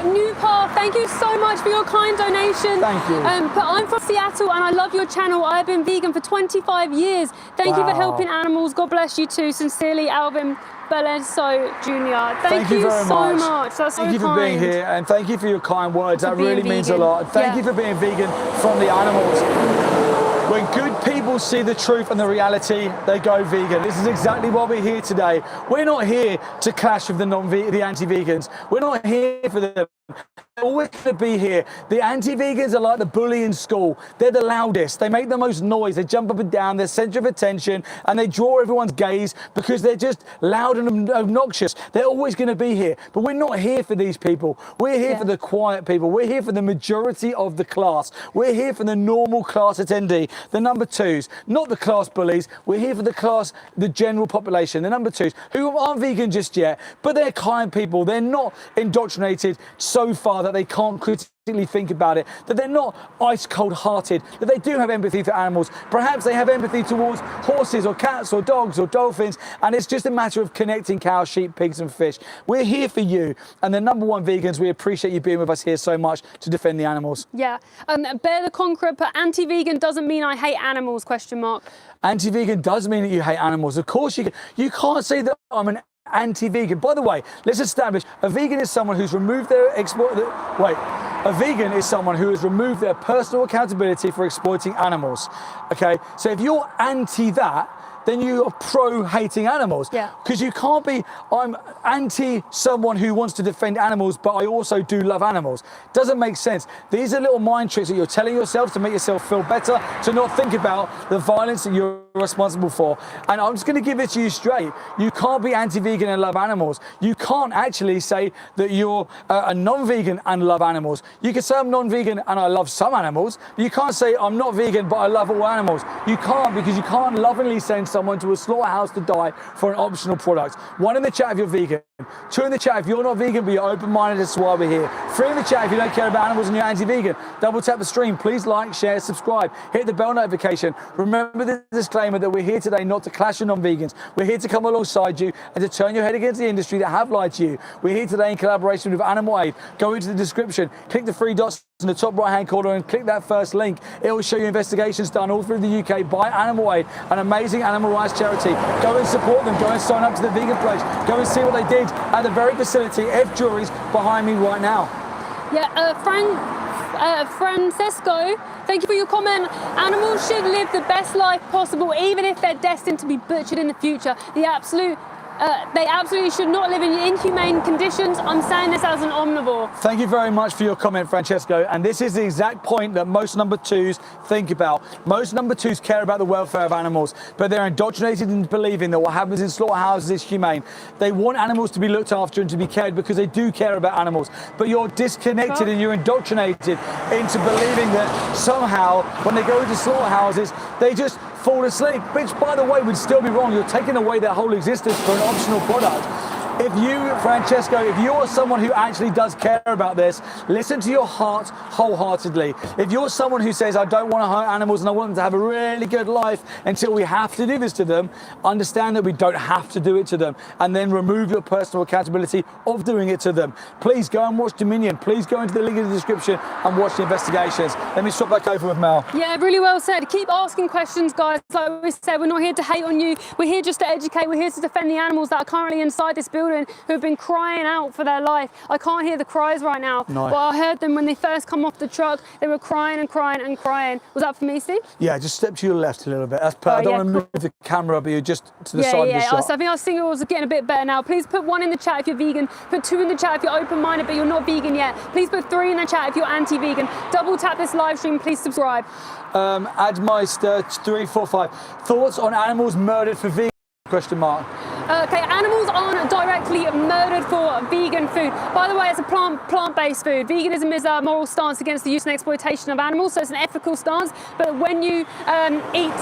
Speaker 1: New Path, thank you so much for your kind donation.
Speaker 2: Thank you.
Speaker 1: But I'm from Seattle and I love your channel. I've been vegan for 25 years. Thank you for helping animals. God bless you too. Sincerely, Alvin Belenso Jr. Thank you
Speaker 2: very
Speaker 1: so much. That's so
Speaker 2: Thank you for being here and thank you for your kind words. That really means a lot. Thank you for being vegan from the animals. When good people see the truth and the reality, they go vegan. This is exactly why we're here today. We're not here to clash with the anti-vegans. We're not here for them. They're always going to be here. The anti-vegans are like the bully in school. They're the loudest. They make the most noise. They jump up and down. They're center of attention and they draw everyone's gaze because they're just loud and obnoxious. They're always going to be here. But we're not here for these people. We're here for the quiet people. We're here for the majority of the class. We're here for the normal class attendee, the number 2s, not the class bullies. We're here for the class, the general population, the number 2s, who aren't vegan just yet, but they're kind people. They're not indoctrinated so far that they can't critically think about it, that they're not ice cold hearted, that they do have empathy for animals. Perhaps they have empathy towards horses or cats or dogs or dolphins, and it's just a matter of connecting cows, sheep, pigs and fish. We're here for you, and the number 1 vegans, we appreciate you being with us here so much to defend the animals.
Speaker 1: Yeah, Bear the Conqueror, but anti-vegan doesn't mean I hate animals, question mark.
Speaker 2: Anti-vegan does mean that you hate animals. Of course you can't say that I'm an anti-vegan. By the way, let's establish a vegan is someone who's removed their a vegan is someone who has removed their personal accountability for exploiting animals. Okay, so if you're anti that, then you are pro hating animals.
Speaker 1: Yeah.
Speaker 2: Because you can't be, I'm anti someone who wants to defend animals, but I also do love animals. Doesn't make sense. These are little mind tricks that you're telling yourself to make yourself feel better, to not think about the violence that you're responsible for. And I'm just going to give it to you straight. You can't be anti-vegan and love animals. You can't actually say that you're a non-vegan and love animals. You can say I'm non-vegan and I love some animals. But you can't say I'm not vegan but I love all animals. You can't, because you can't lovingly send someone to a slaughterhouse to die for an optional product. 1 in the chat if you're vegan. 2 in the chat if you're not vegan but you're open-minded. That's why we're here. 3 in the chat if you don't care about animals and you're anti-vegan. Double tap the stream. Please like, share, subscribe. Hit the bell notification. Remember the disclaimer that we're here today not to clash with non-vegans. We're here to come alongside you and to turn your head against the industry that have lied to you. We're here today in collaboration with Animal Aid. Go into the description, click the 3 dots in the top right-hand corner and click that first link. It will show you investigations done all through the UK by Animal Aid, an amazing animal rights charity. Go and support them. Go and sign up to the Vegan Pledge. Go and see what they did at the very facility. F juries behind me right now.
Speaker 1: Yeah, Francesco, thank you for your comment. Animals should live the best life possible, even if they're destined to be butchered in the future. They absolutely should not live in inhumane conditions. I'm saying this as an omnivore.
Speaker 2: Thank you very much for your comment, Francesco. And this is the exact point that most number 2s think about. Most number 2s care about the welfare of animals, but they're indoctrinated into believing that what happens in slaughterhouses is humane. They want animals to be looked after and to be cared because they do care about animals. But you're disconnected and you're indoctrinated into believing that somehow when they go into slaughterhouses, they just fall asleep, which by the way would still be wrong. You're taking away their whole existence for an optional product. If you, Francesco, if you're someone who actually does care about this, listen to your heart wholeheartedly. If you're someone who says, I don't want to hurt animals and I want them to have a really good life until we have to do this to them, understand that we don't have to do it to them, and then remove your personal accountability of doing it to them. Please go and watch Dominion. Please go into the link in the description and watch the investigations. Let me swap back over with Mel.
Speaker 1: Yeah, really well said. Keep asking questions, guys. Like we said, we're not here to hate on you. We're here just to educate. We're here to defend the animals that are currently inside this building who have been crying out for their life. I can't hear the cries right now, but I heard them when they first come off the truck. They were crying and crying and crying. Was that for me, Steve?
Speaker 2: Yeah, just step to your left a little bit. That's perfect. I don't want to move the camera, but you're just to the side of the shot.
Speaker 1: So I think our signals are getting a bit better now. Please put 1 in the chat if you're vegan. Put 2 in the chat if you're open-minded but you're not vegan yet. Please put 3 in the chat if you're anti-vegan. Double tap this live stream. Please subscribe.
Speaker 2: Admeister 345. Thoughts on animals murdered for vegan? Question mark.
Speaker 1: Okay, animals aren't directly murdered for vegan food. By the way, it's a plant-based food. Veganism is a moral stance against the use and exploitation of animals, so it's an ethical stance. But when you eat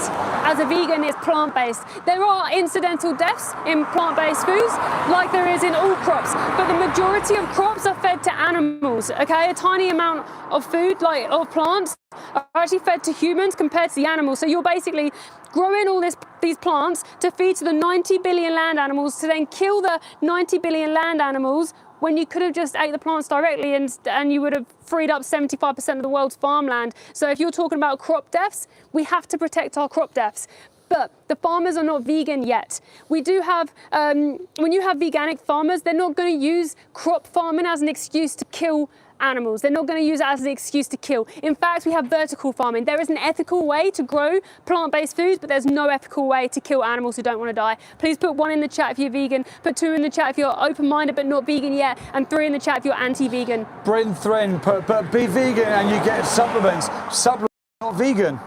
Speaker 1: as a vegan, it's plant-based. There are incidental deaths in plant-based foods, like there is in all crops. But the majority of crops are fed to animals. Okay, a tiny amount of food, like of plants, are actually fed to humans compared to the animals. So you're basically growing all these plants to feed to the 90 billion land animals to then kill the 90 billion land animals when you could have just ate the plants directly and you would have freed up 75% of the world's farmland. So if you're talking about crop deaths, we have to protect our crop deaths. But the farmers are not vegan yet. We do have, when you have veganic farmers, they're not going to use crop farming as an excuse to kill animals. They're not going to use it as an excuse to kill. In fact, we have vertical farming. There is an ethical way to grow plant-based foods, but there's no ethical way to kill animals who don't want to die. Please put 1 in the chat if you're vegan, put 2 in the chat if you're open-minded but not vegan yet, and 3 in the chat if you're anti-vegan.
Speaker 2: Bryn Thrin, but be vegan and you get supplements. Supplements not vegan.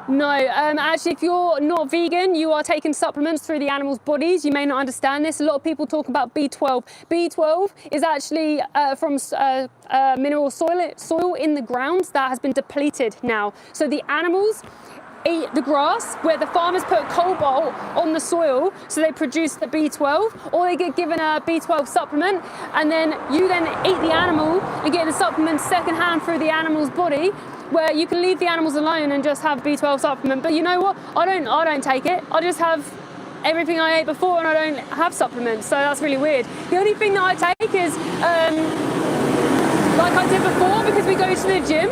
Speaker 1: No, actually, if you're not vegan, you are taking supplements through the animals' bodies. You may not understand this. A lot of people talk about B12. B12 is actually from mineral soil in the ground that has been depleted now. So the animals eat the grass where the farmers put cobalt on the soil so they produce the B12, or they get given a B12 supplement, and then you then eat the animal and get the supplement secondhand through the animal's body, where you can leave the animals alone and just have B12 supplement. But you know what? I don't take it. I just have everything I ate before and I don't have supplements. So that's really weird. The only thing that I take is, like I did before, because we go to the gym,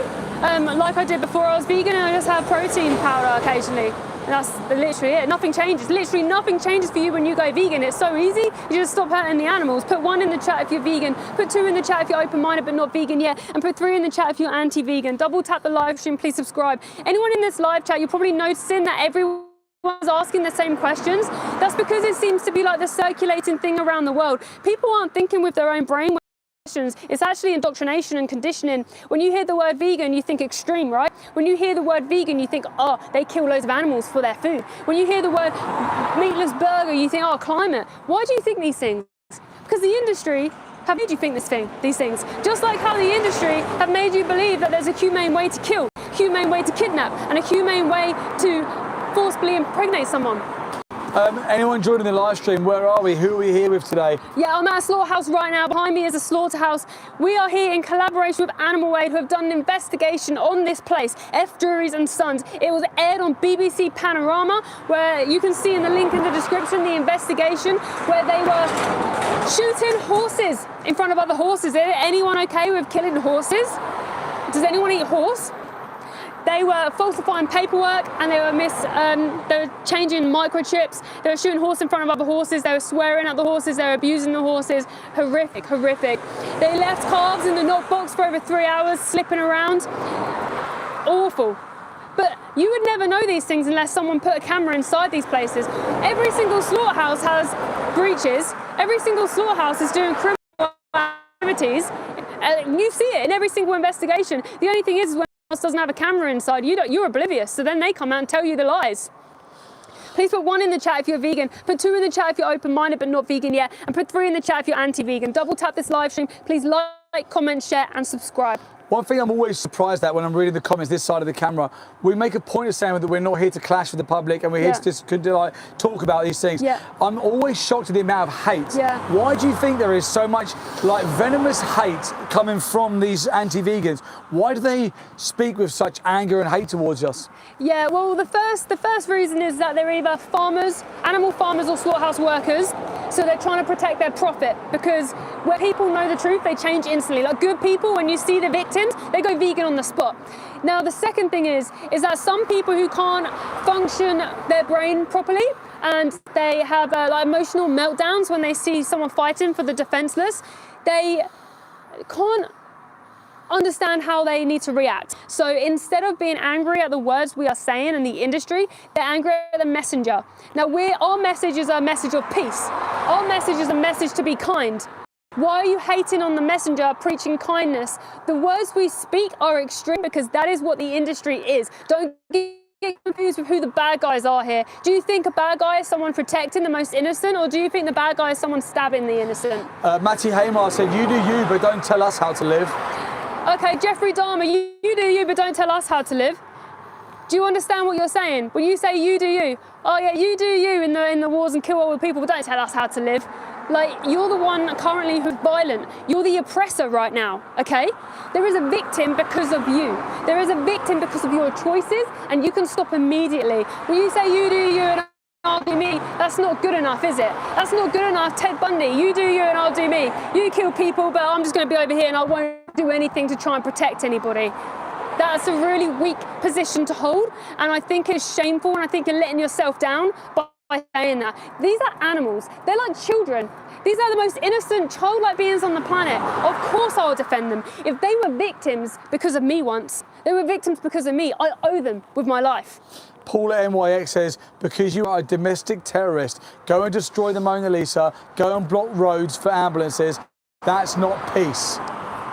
Speaker 1: like I did before I was vegan, and I just have protein powder occasionally. And that's literally it. Nothing changes. Literally nothing changes for you when you go vegan. It's so easy. You just stop hurting the animals. Put 1 in the chat if you're vegan. Put 2 in the chat if you're open-minded but not vegan yet. And put 3 in the chat if you're anti-vegan. Double tap the live stream. Please subscribe. Anyone in this live chat, you're probably noticing that everyone's asking the same questions. That's because it seems to be like the circulating thing around the world. People aren't thinking with their own brain. It's actually indoctrination and conditioning. When you hear the word vegan, you think extreme, right? When you hear the word vegan, you think, oh, they kill loads of animals for their food. When you hear the word meatless burger, you think, oh, climate. Why do you think these things? Because the industry have made you think these things. Just like how the industry have made you believe that there's a humane way to kill, humane way to kidnap, and a humane way to forcibly impregnate someone.
Speaker 2: Anyone joining the live stream, where are we? Who are we here with today?
Speaker 1: Yeah, I'm at a slaughterhouse right now. Behind me is a slaughterhouse. We are here in collaboration with Animal Aid, who have done an investigation on this place, F. Drury's and Sons. It was aired on BBC Panorama, where you can see in the link in the description the investigation, where they were shooting horses in front of other horses. Is anyone okay with killing horses? Does anyone eat horse? They were falsifying paperwork, and they were changing microchips. They were shooting horse in front of other horses. They were swearing at the horses. They were abusing the horses. Horrific, horrific. They left calves in the knock box for over 3 hours, slipping around. Awful. But you would never know these things unless someone put a camera inside these places. Every single slaughterhouse has breaches. Every single slaughterhouse is doing criminal activities. You see it in every single investigation. The only thing is when doesn't have a camera inside, you're oblivious, so then they come out and tell you the lies. Please put 1 in the chat if you're vegan, put 2 in the chat if you're open-minded but not vegan yet, and put 3 in the chat if you're anti-vegan. Double tap this live stream. Please like, comment, share, and subscribe.
Speaker 2: One thing I'm always surprised at when I'm reading the comments this side of the camera, we make a point of saying that we're not here to clash with the public and we're here to just like, talk about these things. I'm always shocked at the amount of hate. Why do you think there is so much like venomous hate coming from these anti-vegans? Why do they speak with such anger and hate towards us?
Speaker 1: Yeah, well, the first reason is that they're either farmers, animal farmers or slaughterhouse workers, so they're trying to protect their profit, because when people know the truth, they change instantly. Like good people, when you see the victims, they go vegan on the spot. Now, the second thing is that some people who can't function their brain properly, and they have like emotional meltdowns when they see someone fighting for the defenseless, they can't understand how they need to react. So instead of being angry at the words we are saying in the industry, they're angry at the messenger. Now our message is a message of peace. Our message is a message to be kind. Why are you hating on the messenger, preaching kindness? The words we speak are extreme because that is what the industry is. Don't get confused with who the bad guys are here. Do you think a bad guy is someone protecting the most innocent, or do you think the bad guy is someone stabbing the innocent?
Speaker 2: Matty Haymar said, you do you, but don't tell us how to live.
Speaker 1: Okay, Jeffrey Dahmer, you do you, but don't tell us how to live. Do you understand what you're saying? When you say you do you, oh yeah, you do you in the wars and kill all the people, but don't tell us how to live. Like, you're the one currently who's violent. You're the oppressor right now, okay? There is a victim because of you. There is a victim because of your choices, and you can stop immediately. When you say you do you and I'll do me, that's not good enough, is it? That's not good enough. Ted Bundy, you do you and I'll do me. You kill people, but I'm just going to be over here and I won't do anything to try and protect anybody. That's a really weak position to hold, and I think it's shameful, and I think you're letting yourself down by saying that. These are animals. They're like children. These are the most innocent, childlike beings on the planet. Of course I will defend them. If they were victims because of me once, they were victims because of me. I owe them with my life.
Speaker 2: Paula NYX says, because you are a domestic terrorist, go and destroy the Mona Lisa, go and block roads for ambulances. That's not peace.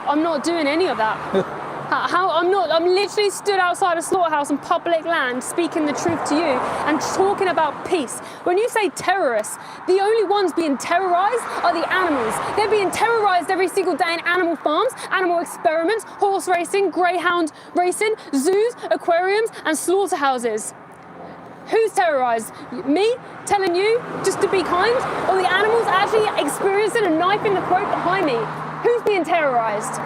Speaker 1: I'm not doing any of that. I'm literally stood outside a slaughterhouse on public land speaking the truth to you and talking about peace. When you say terrorists, the only ones being terrorized are the animals. They're being terrorized every single day in animal farms, animal experiments, horse racing, greyhound racing, zoos, aquariums, and slaughterhouses. Who's terrorized? Me telling you just to be kind, or the animals actually experiencing a knife in the throat behind me? Who's being terrorized?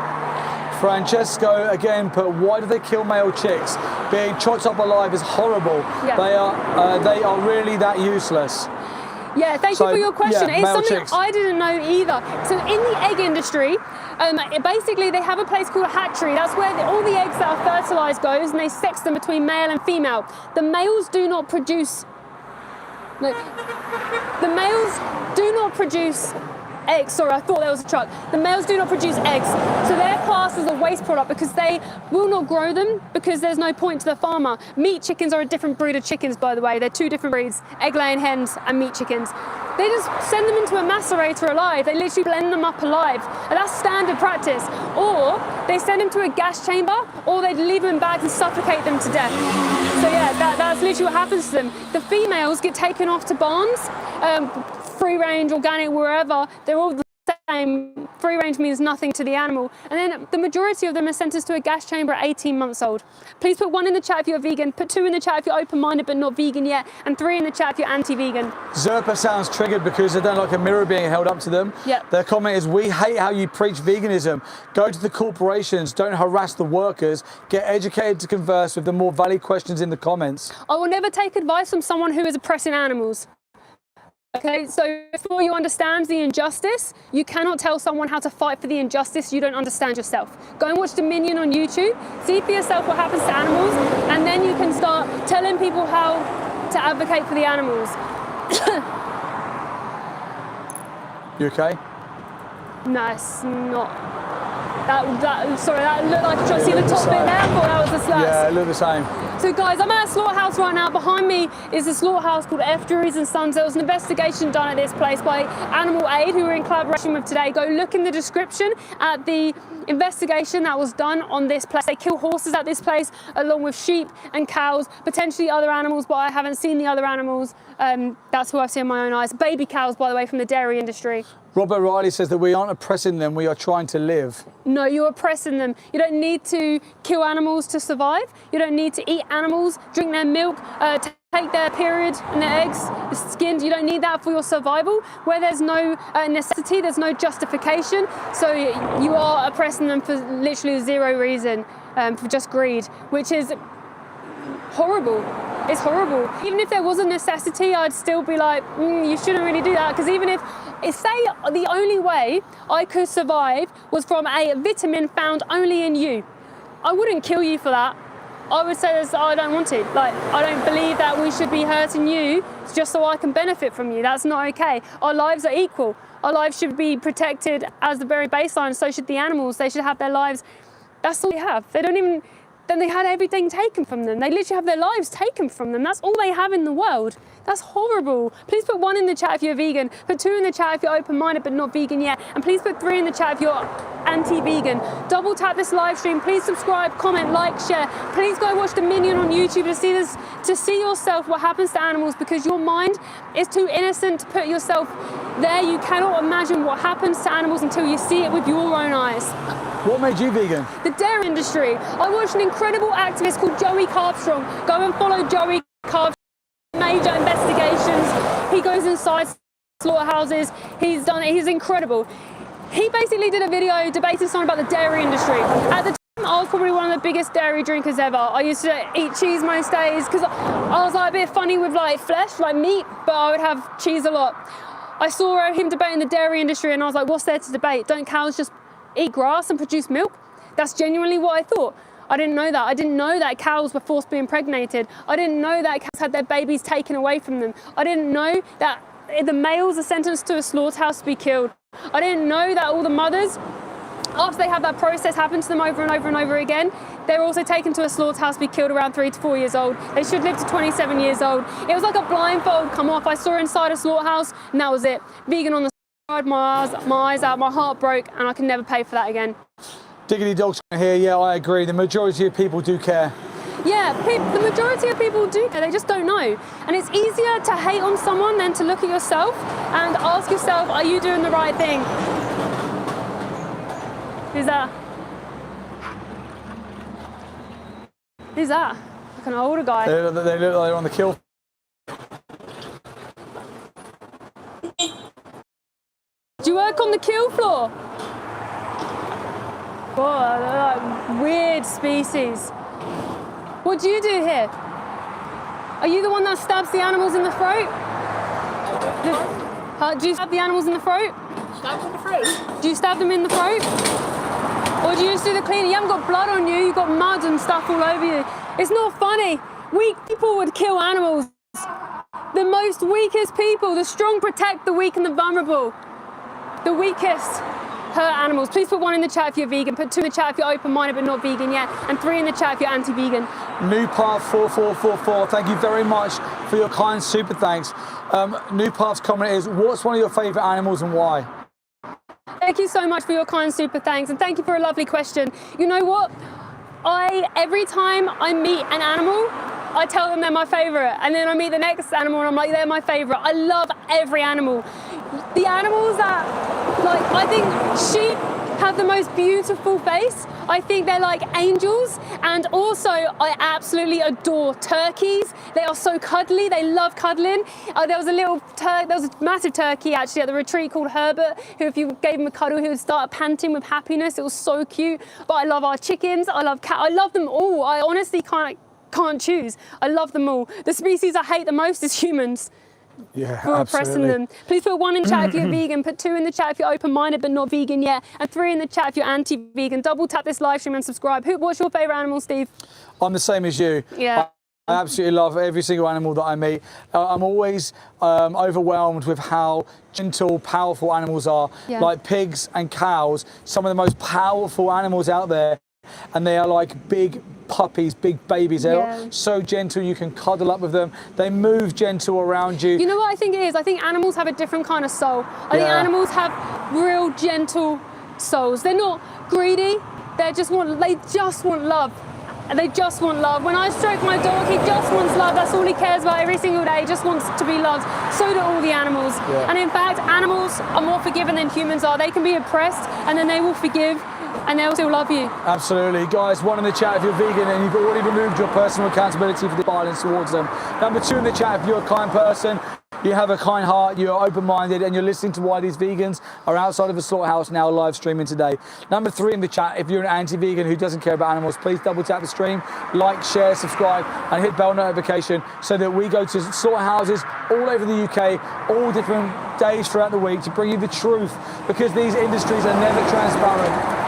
Speaker 2: Francesco again put, why do they kill male chicks? Being chopped up alive is horrible. Yeah. They are really that useless.
Speaker 1: Yeah, thank you for your question.
Speaker 2: Yeah,
Speaker 1: it's something
Speaker 2: chicks.
Speaker 1: I didn't know either. So in the egg industry, basically they have a place called a hatchery. That's where all the eggs that are fertilized goes, and they sex them between male and female. The males do not produce eggs. Sorry, I thought there was a truck. The males do not produce eggs, so they're classed as a waste product because they will not grow them because there's no point to the farmer. Meat chickens are a different breed of chickens, by the way. They're two different breeds, egg-laying hens and meat chickens. They just send them into a macerator alive. They literally blend them up alive, and that's standard practice. Or they send them to a gas chamber, or they leave them in bags and suffocate them to death. So yeah, that's literally what happens to them. The females get taken off to barns, free range, organic, wherever. They're all the same. Free range means nothing to the animal. And then the majority of them are sent to a gas chamber at 18 months old. Please put 1 in the chat if you're vegan, put 2 in the chat if you're open-minded but not vegan yet, and 3 in the chat if you're anti-vegan.
Speaker 2: Zerpa sounds triggered because they don't like a mirror being held up to them.
Speaker 1: Yep.
Speaker 2: Their comment is, we hate how you preach veganism. Go to the corporations, don't harass the workers, get educated to converse with the more valid questions in the comments.
Speaker 1: I will never take advice from someone who is oppressing animals. Okay, so before you understand the injustice, you cannot tell someone how to fight for the injustice you don't understand yourself. Go and watch Dominion on YouTube, see for yourself what happens to animals, and then you can start telling people how to advocate for the animals.
Speaker 2: You okay?
Speaker 1: No, it's not. Sorry, that looked like a shot. See the top bit there? I thought that was the slats.
Speaker 2: Yeah, it looked the same.
Speaker 1: So guys, I'm at a slaughterhouse right now. Behind me is a slaughterhouse called F. Drury's and Sons. There was an investigation done at this place by Animal Aid, who we're in collaboration with today. Go look in the description at the investigation that was done on this place. They kill horses at this place along with sheep and cows, potentially other animals, but I haven't seen the other animals. That's who I've seen in my own eyes. Baby cows, by the way, from the dairy industry.
Speaker 2: Robert Riley says that we aren't oppressing them, we are trying to live.
Speaker 1: No, you're oppressing them. You don't need to kill animals to survive. You don't need to eat animals, drink their milk, take their period and their eggs skinned. You don't need that for your survival. Where there's no necessity, there's no justification. So you are oppressing them for literally zero reason, for just greed, which is horrible. It's horrible. Even if there was a necessity, I'd still be like, you shouldn't really do that. Because even if say the only way I could survive was from a vitamin found only in you, I wouldn't kill you for that. I would say I don't want to. Like, I don't believe that we should be hurting you just so I can benefit from you. That's not okay. Our lives are equal. Our lives should be protected as the very baseline. So should the animals. They should have their lives. That's all they have. They don't even. Then they had everything taken from them. They literally have their lives taken from them. That's all they have in the world. That's horrible. Please put 1 in the chat if you're vegan. Put 2 in the chat if you're open-minded but not vegan yet. And please put 3 in the chat if you're anti-vegan. Double tap this live stream. Please subscribe, comment, like, share. Please go watch The Minion on YouTube to see this, to see yourself what happens to animals, because your mind is too innocent to put yourself there. You cannot imagine what happens to animals until you see it with your own eyes.
Speaker 2: What made you vegan?
Speaker 1: The dairy industry. I watched an incredible activist called Joey Carbstrong. Go and follow Joey Carbstrong. Major investigations. He goes inside slaughterhouses. He's incredible. He basically did a video debating something about the dairy industry. At the time, I was probably one of the biggest dairy drinkers ever. I used to eat cheese most days because I was like a bit funny with like flesh, like meat, but I would have cheese a lot. I saw him debating the dairy industry and I was like, what's there to debate? Don't cows just eat grass and produce milk? That's genuinely what I thought. I didn't know that. I didn't know that cows were forcibly impregnated. I didn't know that cows had their babies taken away from them. I didn't know that the males are sentenced to a slaughterhouse to be killed. I didn't know that all the mothers, after they have that process happen to them over and over and over again, they're also taken to a slaughterhouse to be killed around 3 to 4 years old. They should live to 27 years old. It was like a blindfold come off. I saw inside a slaughterhouse and that was it. Vegan on the side, my eyes out, my heart broke, and I can never pay for that again.
Speaker 2: Diggity Dogs here, yeah, I agree. The majority of people do care.
Speaker 1: Yeah, the majority of people do care, they just don't know. And it's easier to hate on someone than to look at yourself and ask yourself, are you doing the right thing? Who's that? Who's that? Like an older guy.
Speaker 2: They look like they're on the kill.
Speaker 1: Do you work on the kill floor? Oh, they're like weird species. What do you do here? Are you the one that stabs the animals in the throat? Do you stab the animals in the throat?
Speaker 3: Stab in the throat?
Speaker 1: Do you stab them in the throat? Or do you just do the cleaning? You haven't got blood on you, you've got mud and stuff all over you. It's not funny. Weak people would kill animals. The most weakest people, the strong protect the weak and the vulnerable. The weakest hurt animals. Please put 1 in the chat if you're vegan, put 2 in the chat if you're open-minded but not vegan yet, and 3 in the chat if you're anti-vegan.
Speaker 2: New Path 4444, thank you very much for your kind super thanks. New Path's comment is, what's one of your favourite animals and why?
Speaker 1: Thank you so much for your kind super thanks, and thank you for a lovely question. You know what? Every time I meet an animal, I tell them they're my favourite, and then I meet the next animal and I'm like, they're my favourite. I love every animal. The animals that, like, I think sheep have the most beautiful face. I think they're like angels, and also I absolutely adore turkeys. They are so cuddly, they love cuddling. There was a massive turkey actually at the retreat called Herbert, who if you gave him a cuddle, he would start panting with happiness. It was so cute. But I love our chickens, I love cats, I love them all. I honestly can't choose. I love them all. The species I hate the most is humans.
Speaker 2: Yeah,
Speaker 1: for oppressing them. Please put 1 in the chat if you're vegan, put 2 in the chat if you're open-minded but not vegan yet, and 3 in the chat if you're anti-vegan. Double tap this live stream and subscribe. What's your favourite animal, Steve?
Speaker 2: I'm the same as you.
Speaker 1: Yeah.
Speaker 2: I absolutely love every single animal that I meet. I'm always overwhelmed with how gentle, powerful animals are. Yeah. Like pigs and cows, some of the most powerful animals out there. and they are like big puppies, big babies. They're so gentle, you can cuddle up with them. They move gentle around you.
Speaker 1: You know what I think it is? I think animals have a different kind of soul. I think animals have real gentle souls. They're not greedy. They just want love. And they just want love. When I stroke my dog, he just wants love. That's all he cares about every single day. He just wants to be loved. So do all the animals. And in fact, animals are more forgiving than humans are. They can be oppressed and then they will forgive and they'll still love you. Absolutely. Guys, 1 in the chat if you're vegan and you've already removed your personal accountability for the violence towards them. Number 2 in the chat if you're a kind person, you have a kind heart, you're open-minded, and you're listening to why these vegans are outside of a slaughterhouse now live streaming today. Number 3 in the chat, if you're an anti-vegan who doesn't care about animals, please double tap the stream, like, share, subscribe, and hit bell notification so that we go to slaughterhouses all over the UK, all different days throughout the week to bring you the truth, because these industries are never transparent.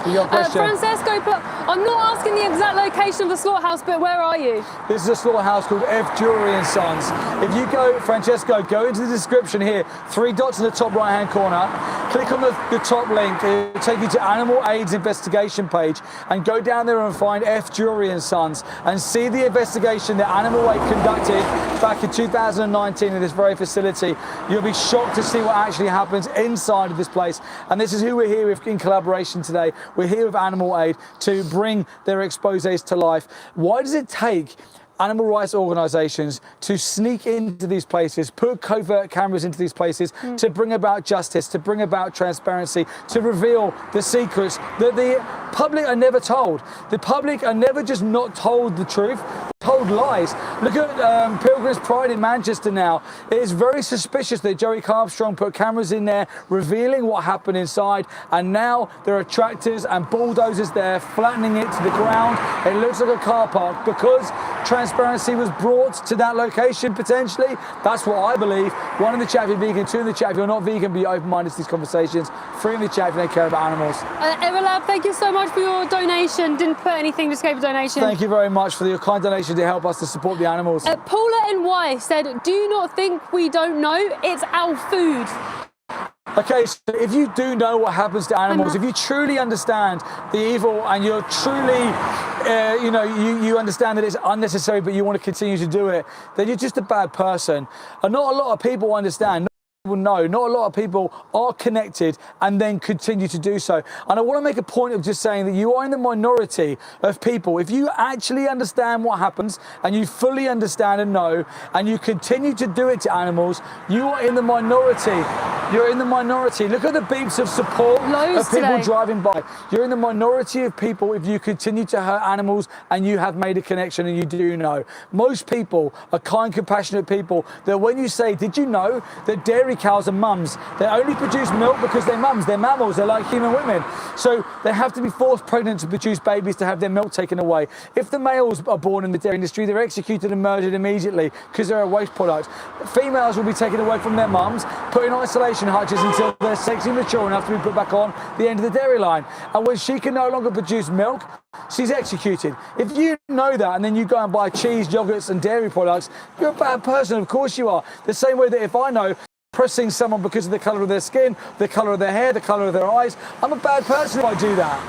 Speaker 1: Francesco, but I'm not asking the exact location of the slaughterhouse, but where are you? This is a slaughterhouse called F. Jury and Sons. If you go, Francesco, go into the description here, 3 dots in the top right-hand corner, click on the top link, it'll take you to Animal Aid's investigation page, and go down there and find F. Jury and Sons, and see the investigation that Animal Aid conducted back in 2019 in this very facility. You'll be shocked to see what actually happens inside of this place, and this is who we're here with in collaboration today. We're here with Animal Aid to bring their exposés to life. Why does it take animal rights organisations to sneak into these places, put covert cameras into these places to bring about justice, to bring about transparency, to reveal the secrets that the public are never told? The public are never just not told the truth, told lies. Look at Pilgrim's Pride in Manchester now. It is very suspicious that Joey Armstrong put cameras in there revealing what happened inside, and now there are tractors and bulldozers there flattening it to the ground. It looks like a car park because transparency was brought to that location potentially. That's what I believe. 1 in the chat if you're vegan, 2 in the chat if you're not vegan but you're open-minded to these conversations, 3 in the chat if you don't care about animals. Everlab, thank you so much for your donation. Didn't put anything, just gave a donation. Thank you very much for your kind donation to help us to support the animals. Paula NY said, do you not think we don't know? It's our food. Okay, so if you do know what happens to animals, if you truly understand the evil and you're truly, you understand that it's unnecessary but you want to continue to do it, then you're just a bad person. And not a lot of people understand. Not a lot of people are connected and then continue to do so. And I want to make a point of just saying that you are in the minority of people. If you actually understand what happens and you fully understand and know and you continue to do it to animals, you are in the minority. You're in the minority. Look at the beeps of support of people driving by. You're in the minority of people if you continue to hurt animals and you have made a connection and you do know. Most people are kind, compassionate people that when you say, did you know that dairy cows are mums? They only produce milk because they're mums. They're mammals. They're like human women. So they have to be forced pregnant to produce babies to have their milk taken away. If the males are born in the dairy industry, they're executed and murdered immediately because they're a waste product. Females will be taken away from their mums, put in isolation hutches until they're sexually mature enough to be put back on the end of the dairy line. And when she can no longer produce milk, she's executed. If you know that and then you go and buy cheese, yogurts and dairy products, you're a bad person. Of course you are. The same way that if I know pressing someone because of the colour of their skin, the colour of their hair, the colour of their eyes, I'm a bad person if I do that.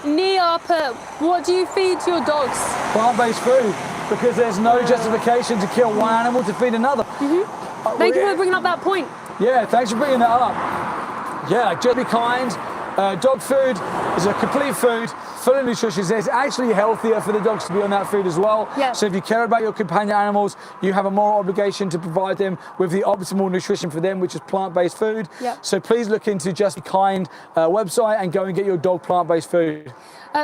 Speaker 1: Nia put, what do you feed your dogs? Plant-based food, because there's no justification to kill one animal to feed another. Thank you for bringing up that point. Yeah, thanks for bringing that up. Yeah, just be kind. Dog food is a complete food, full of nutrition. It's actually healthier for the dogs to be on that food as well. Yep. So if you care about your companion animals, you have a moral obligation to provide them with the optimal nutrition for them, which is plant-based food. Yep. So please look into Just Be Kind website and go and get your dog plant-based food.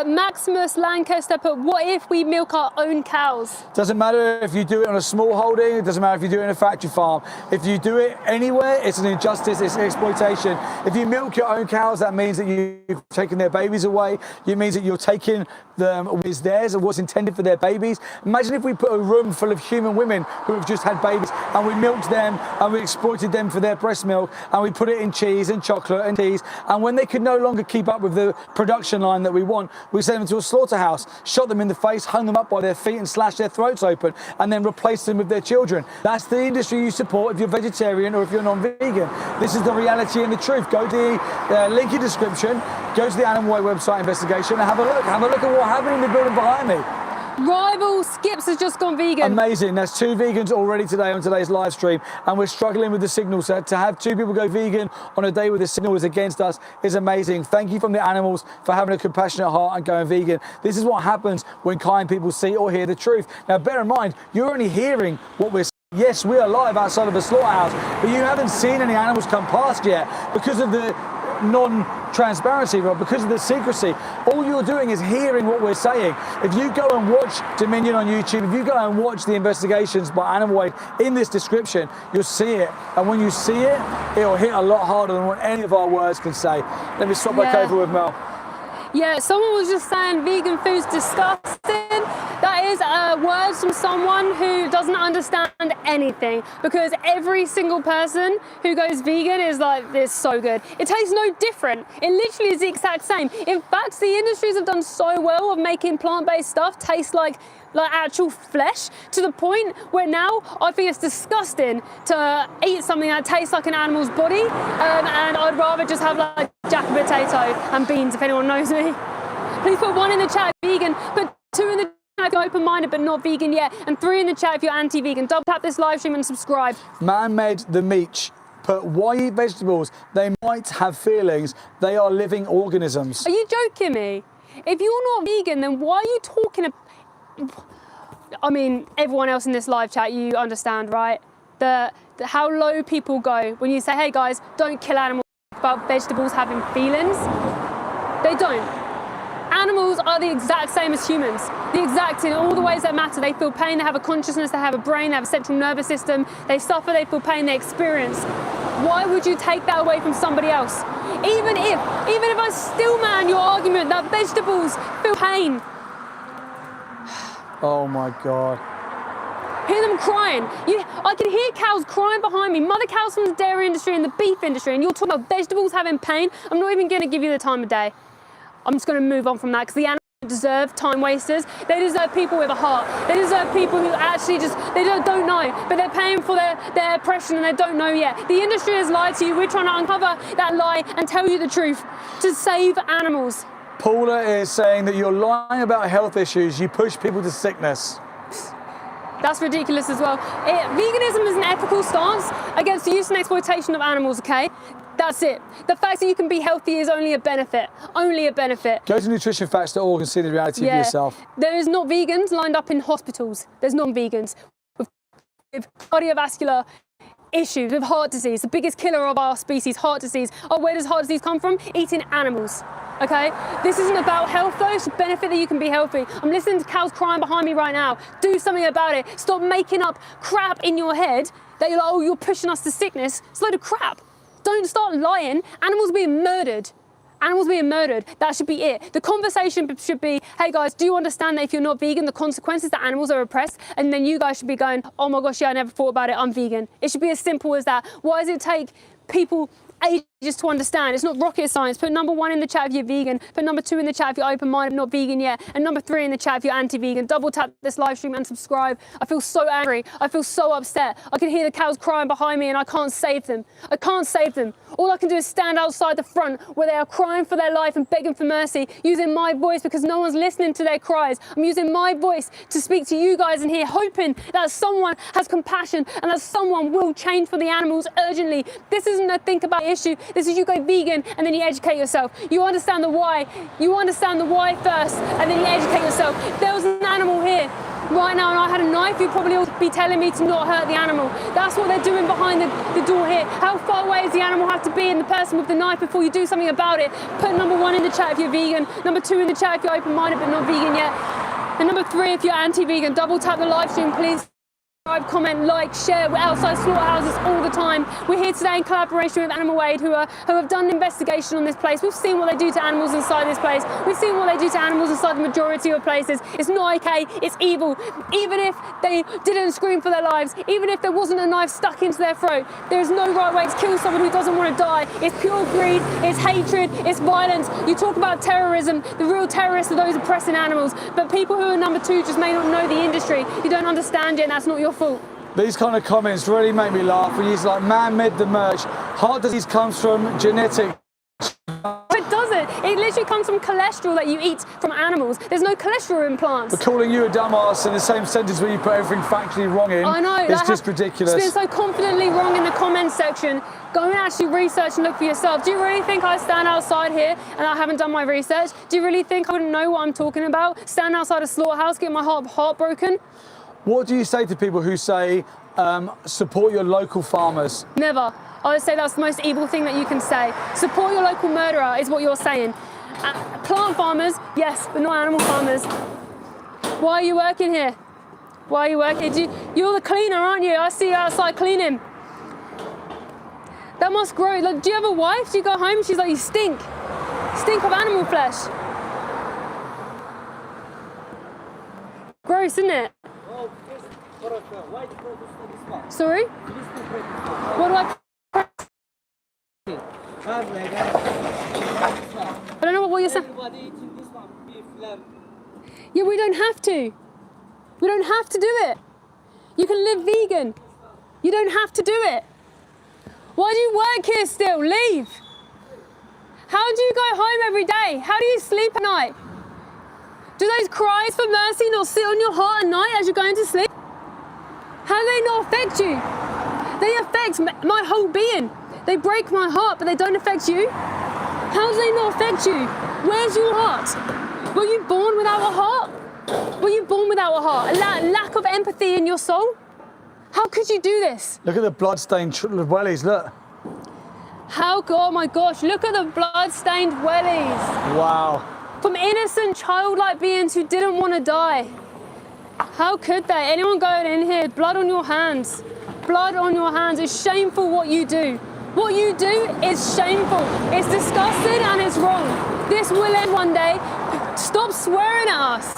Speaker 1: Maximus Lancaster put, what if we milk our own cows? Doesn't matter if you do it on a small holding, it doesn't matter if you do it in a factory farm. If you do it anywhere, it's an injustice, it's exploitation. If you milk your own cows, that means that you've taken their babies away. It means that you're taking what is theirs and what's intended for their babies. Imagine if we put a room full of human women who have just had babies and we milked them and we exploited them for their breast milk and we put it in cheese and chocolate and cheese, and when they could no longer keep up with the production line that we want, we sent them to a slaughterhouse, shot them in the face, hung them up by their feet and slashed their throats open, and then replaced them with their children. That's the industry you support if you're vegetarian or if you're non-vegan. This is the reality and the truth. Go to the link in the description,
Speaker 2: Go to the Animal Way website investigation and have a look. Have a look at what happened in the building behind me.
Speaker 1: Rival Skips has just gone vegan.
Speaker 2: Amazing. There's 2 vegans already today on today's live stream, and we're struggling with the signal set. To have 2 people go vegan on a day where the signal is against us is amazing. Thank you from the animals for having a compassionate heart and going vegan. This is what happens when kind people see or hear the truth. Now, bear in mind, you're only hearing what we're saying. Yes, we are live outside of a slaughterhouse, but you haven't seen any animals come past yet because of the non-transparency, because of the secrecy. All you're doing is hearing what we're saying. If you go and watch Dominion on YouTube, if you go and watch the investigations by Animal Way in this description, you'll see it. And when you see it, it'll hit a lot harder than what any of our words can say. Let me swap back over with Mel.
Speaker 1: Yeah, someone was just saying vegan food's disgusting. That is words from someone who doesn't understand anything, because every single person who goes vegan is like, this is so good. It tastes no different. It literally is the exact same. In fact, the industries have done so well of making plant-based stuff taste like actual flesh, to the point where now I think it's disgusting to eat something that tastes like an animal's body, and I'd rather just have like jack potato and beans, if anyone knows me. Please put 1 in the chat if vegan, put 2 in the chat if you're open-minded but not vegan yet, and 3 in the chat if you're anti-vegan. Double tap this live stream and subscribe.
Speaker 2: Man-made the meat. Put, why eat vegetables? They might have feelings. They are living organisms.
Speaker 1: Are you joking me? If you're not vegan, then why are you talking about... I mean, everyone else in this live chat, you understand, right? How low people go when you say, hey guys, don't kill animals, about vegetables having feelings. They don't. Animals are the exact same as humans. The exact, in all the ways that matter. They feel pain, they have a consciousness, they have a brain, they have a central nervous system. They suffer, they feel pain, they experience. Why would you take that away from somebody else? Even if I still man your argument that vegetables feel pain.
Speaker 2: Oh my God.
Speaker 1: Hear them crying. I can hear cows crying behind me. Mother cows from the dairy industry and the beef industry, and you're talking about vegetables having pain. I'm not even going to give you the time of day. I'm just going to move on from that, because the animals deserve time wasters. They deserve people with a heart. They deserve people who actually they don't know, but they're paying for their oppression and they don't know yet. The industry has lied to you. We're trying to uncover that lie and tell you the truth to save animals.
Speaker 2: Paula is saying that you're lying about health issues. You push people to sickness.
Speaker 1: That's ridiculous as well. Veganism is an ethical stance against the use and exploitation of animals, okay? That's it. The fact that you can be healthy is only a benefit. Only a benefit.
Speaker 2: Go to nutritionfacts.org and see the reality for yourself.
Speaker 1: There is not vegans lined up in hospitals. There's non-vegans with cardiovascular issues, with heart disease, the biggest killer of our species, heart disease. Oh, where does heart disease come from? Eating animals. Okay? This isn't about health though, it's a benefit that you can be healthy. I'm listening to cows crying behind me right now. Do something about it. Stop making up crap in your head that you're like, oh, you're pushing us to sickness. It's a load of crap. Don't start lying. Animals being murdered. Animals being murdered. That should be it. The conversation should be, hey guys, do you understand that if you're not vegan, the consequences that animals are oppressed? And then you guys should be going, oh my gosh, yeah, I never thought about it, I'm vegan. It should be as simple as that. Why does it take people ages to understand? It's not rocket science. Put number 1 in the chat if you're vegan. Put number 2 in the chat if you're open-minded, not vegan yet. And number 3 in the chat if you're anti-vegan. Double tap this live stream and subscribe. I feel so angry. I feel so upset. I can hear the cows crying behind me and I can't save them. I can't save them. All I can do is stand outside the front where they are crying for their life and begging for mercy, using my voice because no one's listening to their cries. I'm using my voice to speak to you guys in here, hoping that someone has compassion and that someone will change for the animals urgently. This isn't a think about issue. This is you go vegan and then you educate yourself. You understand the why. You understand the why first and then you educate yourself. If there was an animal here right now and I had a knife, you'd probably all be telling me to not hurt the animal. That's what they're doing behind the door here. How far away does the animal have to be and the person with the knife before you do something about it? Put number 1 in the chat if you're vegan. Number 2 in the chat if you're open-minded but not vegan yet. And number 3 if you're anti-vegan. Double tap the live stream, please. Subscribe, comment, like, share. We're outside slaughterhouses all the time. We're here today in collaboration with Animal Aid, who have done an investigation on this place. We've seen what they do to animals inside this place. We've seen what they do to animals inside the majority of places. It's not okay. It's evil. Even if they didn't scream for their lives, even if there wasn't a knife stuck into their throat, there is no right way to kill someone who doesn't want to die. It's pure greed. It's hatred. It's violence. You talk about terrorism. The real terrorists are those oppressing animals. But people who are number 2 just may not know the industry. You don't understand it, and that's not your fault.
Speaker 2: These kind of comments really make me laugh. When he's like, man made the merch. Heart disease comes from genetics.
Speaker 1: It doesn't. It literally comes from cholesterol that you eat from animals. There's no cholesterol in plants.
Speaker 2: But calling you a dumbass in the same sentence where you put everything factually wrong in,
Speaker 1: I know,
Speaker 2: it's just ridiculous.
Speaker 1: It's been so confidently wrong in the comments section. Go and actually research and look for yourself. Do you really think I stand outside here and I haven't done my research? Do you really think I wouldn't know what I'm talking about? Stand outside a slaughterhouse, get my heart broken?
Speaker 2: What do you say to people who say, support your local farmers?
Speaker 1: Never. I would say that's the most evil thing that you can say. Support your local murderer is what you're saying. Plant farmers, yes, but not animal farmers. Why are you working here? Why are you working? You're the cleaner, aren't you? I see you outside cleaning. That must grow. Like, do you have a wife? Do you go home and she's like, you stink. Stink of animal flesh. Gross, isn't it? Sorry? What do I... I don't know what you're saying. Yeah, we don't have to. We don't have to do it. You can live vegan. You don't have to do it. Why do you work here still? Leave. How do you go home every day? How do you sleep at night? Do those cries for mercy not sit on your heart at night as you're going to sleep? How do they not affect you? They affect my whole being. They break my heart, but they don't affect you. How do they not affect you? Where's your heart? Were you born without a heart? Were you born without a heart? A lack of empathy in your soul? How could you do this?
Speaker 2: Look at the blood-stained wellies, look.
Speaker 1: Oh my gosh, look at the blood-stained wellies.
Speaker 2: Wow.
Speaker 1: From innocent childlike beings who didn't want to die. How could they? Anyone going in here, blood on your hands. Blood on your hands. It's shameful what you do. What you do is shameful. It's disgusting and it's wrong. This will end one day. Stop swearing at us.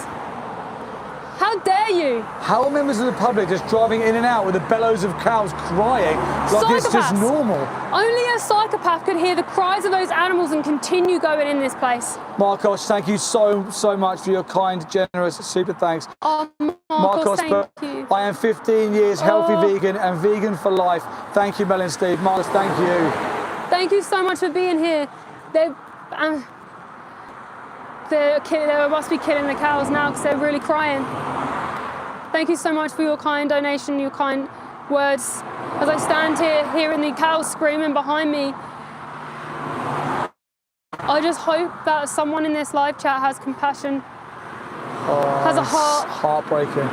Speaker 1: How dare you?
Speaker 2: How are members of the public just driving in and out with the bellows of cows crying like it's just normal?
Speaker 1: Only a psychopath could hear the cries of those animals and continue going in this place.
Speaker 2: Marcos, thank you so much for your kind, generous, super thanks.
Speaker 1: Oh, Marcos, thank you.
Speaker 2: I am 15 years healthy vegan and vegan for life. Thank you, Mel and Steve. Marcos, thank you.
Speaker 1: Thank you so much for being here. They must be killing the cows now because they're really crying. Thank you so much for your kind donation, your kind words. As I stand here hearing the cows screaming behind me, I just hope that someone in this live chat has compassion, has a heart.
Speaker 2: Heartbreaking.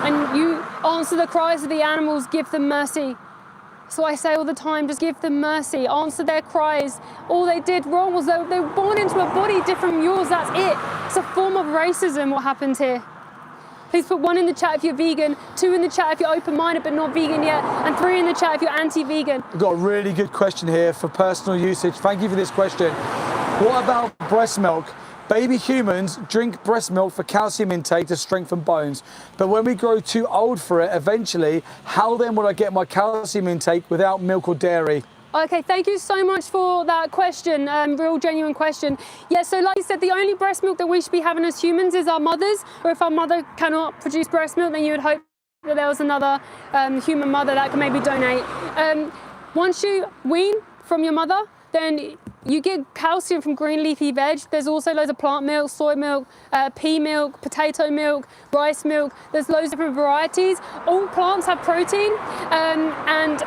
Speaker 1: And you answer the cries of the animals, give them mercy. So I say all the time, just give them mercy, answer their cries. All they did wrong was they were born into a body different from yours, that's it. It's a form of racism what happened here. Please put 1 in the chat if you're vegan, 2 in the chat if you're open-minded but not vegan yet, and 3 in the chat if you're anti-vegan.
Speaker 2: We've got a really good question here for personal usage. Thank you for this question. What about breast milk? Baby humans drink breast milk for calcium intake to strengthen bones. But when we grow too old for it, eventually, how then will I get my calcium intake without milk or dairy?
Speaker 1: Okay, thank you so much for that question, real genuine question. Yeah, so like you said, the only breast milk that we should be having as humans is our mothers, or if our mother cannot produce breast milk, then you would hope that there was another human mother that could maybe donate. Once you wean from your mother, then you get calcium from green leafy veg. There's also loads of plant milk, soy milk, pea milk, potato milk, rice milk. There's loads of different varieties. All plants have protein, and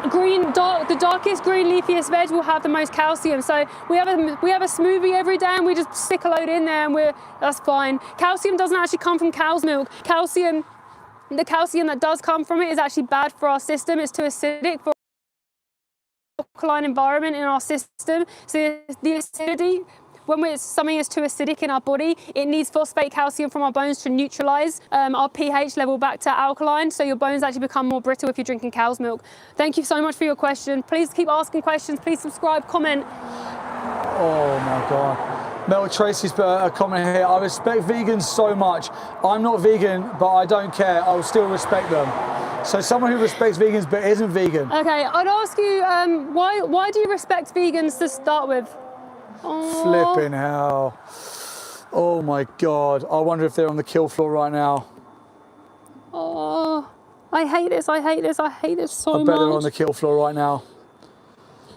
Speaker 1: the darkest green leafiest veg will have the most calcium. So we have a smoothie every day and we just stick a load in there and that's fine. Calcium doesn't actually come from cow's milk. The calcium that does come from it is actually bad for our system. It's too acidic for alkaline environment in our system. So the acidity, when something is too acidic in our body, it needs phosphate calcium from our bones to neutralize our pH level back to alkaline, so your bones actually become more brittle if you're drinking cow's milk. Thank you so much for your question. Please keep asking questions. Please subscribe, comment.
Speaker 2: Oh my God. Mel Tracy's put a comment here. I respect vegans so much. I'm not vegan, but I don't care. I'll still respect them. So someone who respects vegans but isn't vegan.
Speaker 1: Okay, I'd ask you, why do you respect vegans to start with?
Speaker 2: Aww. Flipping hell. Oh my God. I wonder if they're on the kill floor right now.
Speaker 1: Oh, I hate this, I hate this, I hate this so much.
Speaker 2: I bet they're on the kill floor right now.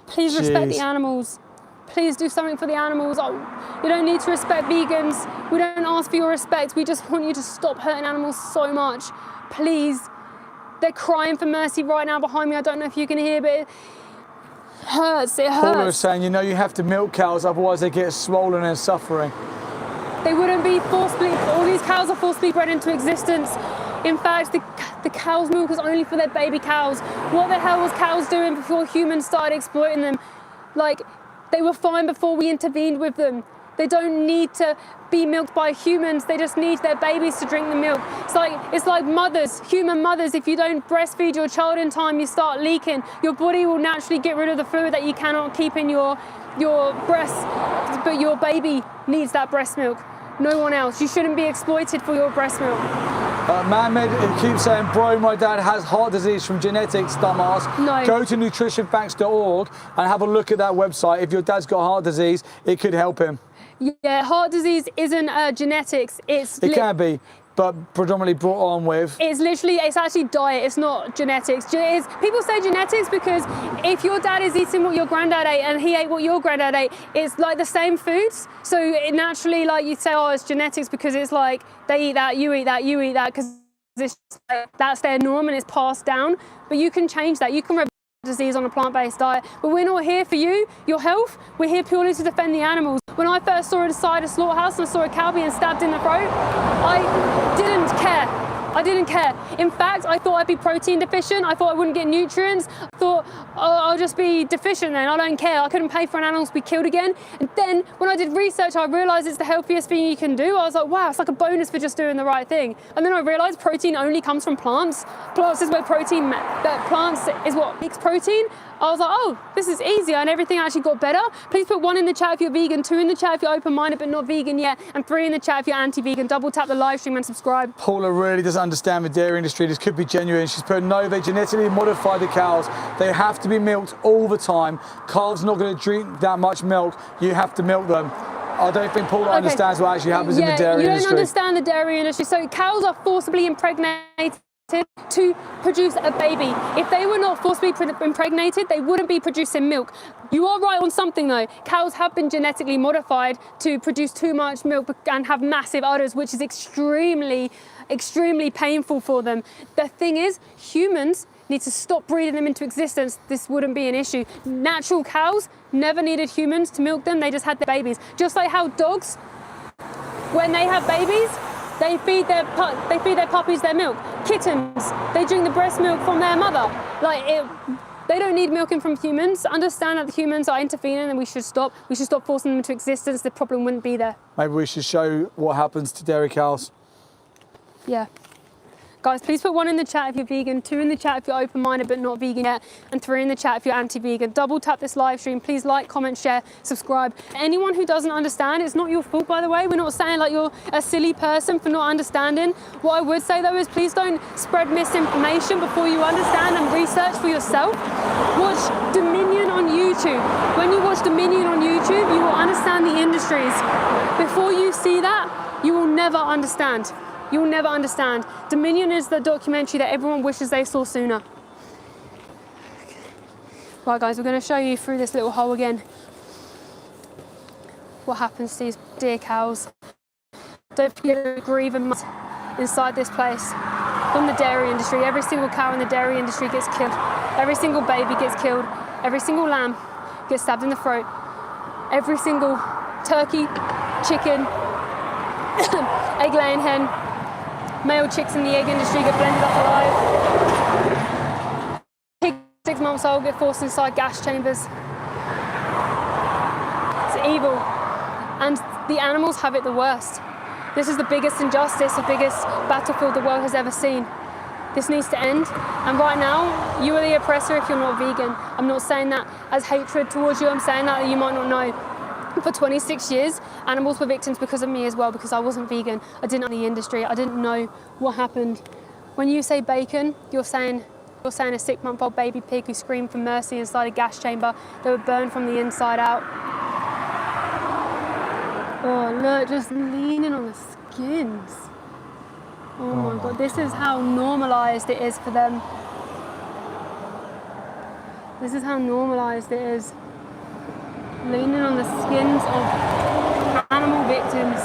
Speaker 1: Please respect the animals. please do something for the animals. Oh, you don't need to respect vegans. We don't ask for your respect. We just want you to stop hurting animals so much. Please. They're crying for mercy right now behind me. I don't know if you can hear, but it hurts. It hurts.
Speaker 2: Paula was saying, you know, you have to milk cows, otherwise they get swollen and suffering.
Speaker 1: They wouldn't be forcibly, all these cows are forcibly bred into existence. In fact, the cow's milk was only for their baby cows. What the hell was cows doing before humans started exploiting them? Like, they were fine before we intervened with them. They don't need to be milked by humans. They just need their babies to drink the milk. It's like mothers, human mothers. If you don't breastfeed your child in time, you start leaking. Your body will naturally get rid of the fluid that you cannot keep in your breast, but your baby needs that breast milk. No one else. You shouldn't be exploited for your breast milk.
Speaker 2: Mohammed keeps saying, bro, my dad has heart disease from genetics, dumbass.
Speaker 1: No.
Speaker 2: Go to nutritionfacts.org and have a look at that website. If your dad's got heart disease, it could help him.
Speaker 1: Yeah, heart disease isn't genetics.
Speaker 2: It can be, but predominantly brought on with. It's
Speaker 1: actually diet. It's not genetics. People say genetics because if your dad is eating what your granddad ate and he ate what your granddad ate, it's like the same foods. So it naturally, like you say, oh, it's genetics because it's like they eat that, you eat that, you eat that, because that's their norm and it's passed down. But you can change that. You can disease on a plant-based diet, but we're not here for you, your health. We're here purely to defend the animals. When I first saw inside a slaughterhouse and I saw a cow being stabbed in the throat, I didn't care. I didn't care. In fact, I thought I'd be protein deficient. I thought I wouldn't get nutrients. I thought, oh, I'll just be deficient then. I don't care. I couldn't pay for an animal to be killed again. And then when I did research, I realized it's the healthiest thing you can do. I was like, wow, it's like a bonus for just doing the right thing. And then I realized protein only comes from plants. Plants is where plants is what makes protein. I was like, oh, this is easier, and everything actually got better. Please put 1 in the chat if you're vegan, 2 in the chat if you're open-minded but not vegan yet, and 3 in the chat if you're anti-vegan. Double tap the live stream and subscribe.
Speaker 2: Paula really doesn't understand the dairy industry. This could be genuine. She's put, no, they genetically modify the cows. They have to be milked all the time. Calves not going to drink that much milk. You have to milk them. I don't think Paula understands what actually happens in the dairy industry.
Speaker 1: You don't understand the dairy industry. So cows are forcibly impregnated to produce a baby. If they were not forcibly impregnated, they wouldn't be producing milk. You are right on something though. Cows have been genetically modified to produce too much milk and have massive udders, which is extremely painful for them. The thing is, humans need to stop breeding them into existence. This wouldn't be an issue. Natural cows never needed humans to milk them. They just had their babies. Just like how dogs, when they have babies, they feed their puppies their milk. Kittens, they drink the breast milk from their mother. They don't need milking from humans. Understand that the humans are intervening and we should stop. We should stop forcing them into existence. The problem wouldn't be there.
Speaker 2: Maybe we should show what happens to dairy cows.
Speaker 1: Yeah. Guys, please put 1 in the chat if you're vegan, 2 in the chat if you're open-minded but not vegan yet, and 3 in the chat if you're anti-vegan. Double tap this live stream. Please like, comment, share, subscribe. Anyone who doesn't understand, it's not your fault, by the way. We're not saying like you're a silly person for not understanding. What I would say though is please don't spread misinformation before you understand and research for yourself. Watch Dominion on YouTube. When you watch Dominion on YouTube, you will understand the industries. Before you see that, you will never understand. You'll never understand. Dominion is the documentary that everyone wishes they saw sooner. Right guys, we're going to show you through this little hole again what happens to these dear cows. Don't forget to grieve and much inside this place. From the dairy industry, every single cow in the dairy industry gets killed. Every single baby gets killed. Every single lamb gets stabbed in the throat. Every single turkey, chicken, egg-laying hen, male chicks in the egg industry get blended up alive. Pigs 6 months old get forced inside gas chambers. It's evil. And the animals have it the worst. This is the biggest injustice, the biggest battlefield the world has ever seen. This needs to end. And right now, you are the oppressor if you're not vegan. I'm not saying that as hatred towards you. I'm saying that you might not know. For 26 years, animals were victims because of me as well, because I wasn't vegan. I didn't know the industry. I didn't know what happened. When you say bacon, you're saying a 6-month-old baby pig who screamed for mercy inside a gas chamber. They were burned from the inside out. Oh, look, just leaning on the skins. Oh my God, this is how normalized it is for them. This is how normalized it is. leaning on the skins of animal victims.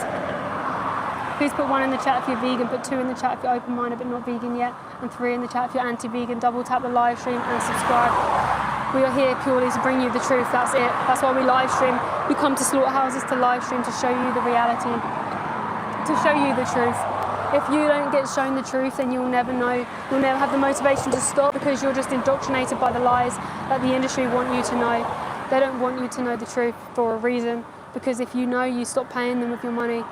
Speaker 1: Please put 1 in the chat if you're vegan, put 2 in the chat if you're open-minded but not vegan yet, and 3 in the chat if you're anti-vegan. Double tap the live stream and subscribe. We are here purely to bring you the truth, that's it. That's why we live stream. We come to slaughterhouses to live stream to show you the reality, to show you the truth. If you don't get shown the truth, then you'll never know. You'll never have the motivation to stop because you're just indoctrinated by the lies that the industry want you to know. They don't want you to know the truth for a reason, because if you know, you stop paying them with your money.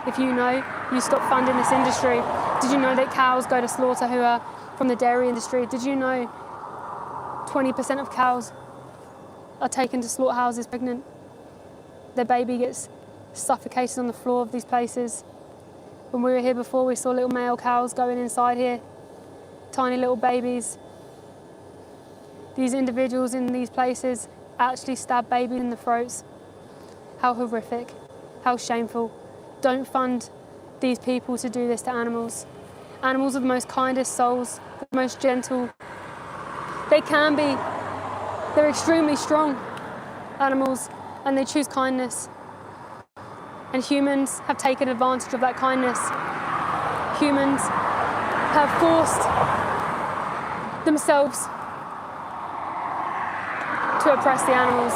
Speaker 1: If you know, you stop funding this industry. Did you know that cows go to slaughter who are from the dairy industry? Did you know 20% of cows are taken to slaughterhouses pregnant? Their baby gets suffocated on the floor of these places. When we were here before, we saw little male cows going inside here, tiny little babies. These individuals in these places actually stab babies in the throats. How horrific, how shameful. Don't fund these people to do this to animals. Animals are the most kindest souls, the most gentle. They can be. They're extremely strong, animals, and they choose kindness. And humans have taken advantage of that kindness. Humans have forced themselves to oppress the animals.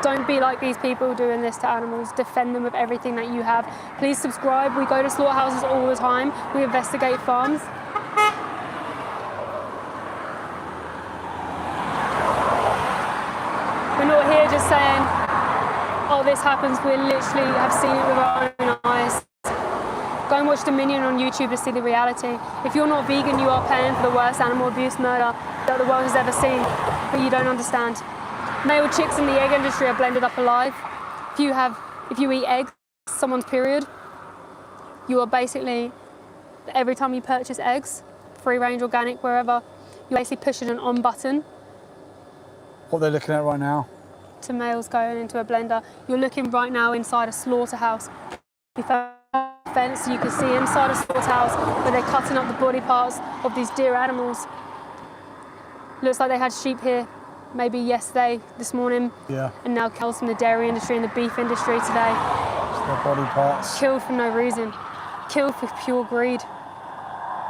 Speaker 1: Don't be like these people doing this to animals. Defend them with everything that you have. Please subscribe. We go to slaughterhouses all the time. We investigate farms. We're not here just saying, oh, this happens. We literally have seen it with our own eyes. Go and watch Dominion on YouTube to see the reality. If you're not vegan, you are paying for the worst animal abuse murder that the world has ever seen, but you don't understand. Male chicks in the egg industry are blended up alive. If you eat eggs, someone's period, you are basically, every time you purchase eggs, free range, organic, wherever, you're basically pushing an on button.
Speaker 2: What they're looking at right now?
Speaker 1: To males going into a blender. You're looking right now inside a slaughterhouse. We found a fence, you can see inside a slaughterhouse where they're cutting up the body parts of these dear animals. Looks like they had sheep here maybe yesterday, this morning, and now cows from the dairy industry and the beef industry today.
Speaker 2: It's their body parts.
Speaker 1: Killed for no reason. Killed for pure greed.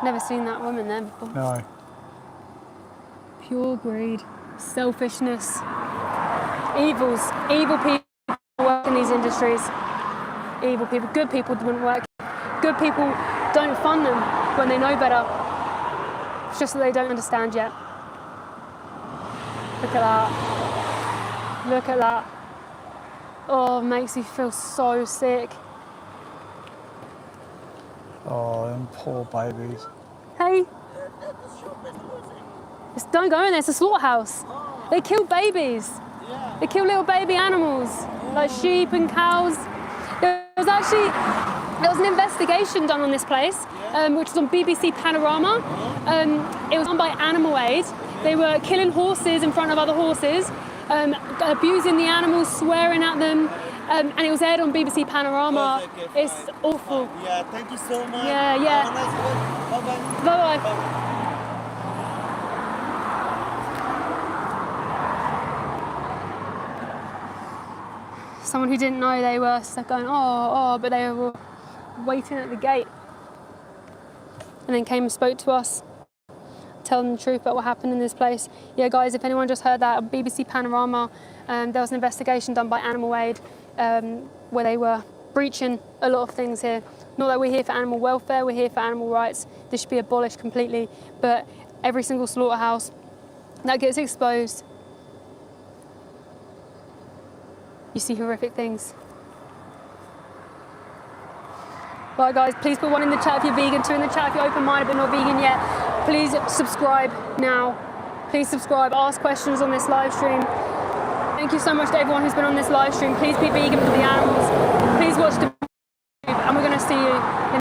Speaker 1: Never seen that woman there before.
Speaker 2: No.
Speaker 1: Pure greed, selfishness, evils, evil people work in these industries. Evil people, good people wouldn't work. Good people don't fund them when they know better. It's just that they don't understand yet. Look at that. Look at that. Oh, it makes you feel so sick.
Speaker 2: Oh, them poor babies.
Speaker 1: Hey. Don't go in there, it's a slaughterhouse. They kill babies. They kill little baby animals, like sheep and cows. There was an investigation done on this place, which was on BBC Panorama. It was done by Animal Aid. They were killing horses in front of other horses, abusing the animals, swearing at them, and it was aired on BBC Panorama. It's awful.
Speaker 4: Yeah, thank you so much.
Speaker 1: Yeah.
Speaker 4: Have a nice day. Bye-bye.
Speaker 1: Bye-bye. Someone who didn't know, they were going, oh, but they were waiting at the gate. And then came and spoke to us, telling the truth about what happened in this place. Yeah, guys, if anyone just heard that, on BBC Panorama, there was an investigation done by Animal Aid where they were breaching a lot of things here. Not that we're here for animal welfare, we're here for animal rights. This should be abolished completely. But every single slaughterhouse that gets exposed, you see horrific things. Right, guys, please put 1 in the chat if you're vegan, 2 in the chat if you're open-minded but not vegan yet. Please subscribe now. Please subscribe, ask questions on this live stream. Thank you so much to everyone who's been on this live stream. Please be vegan for the animals.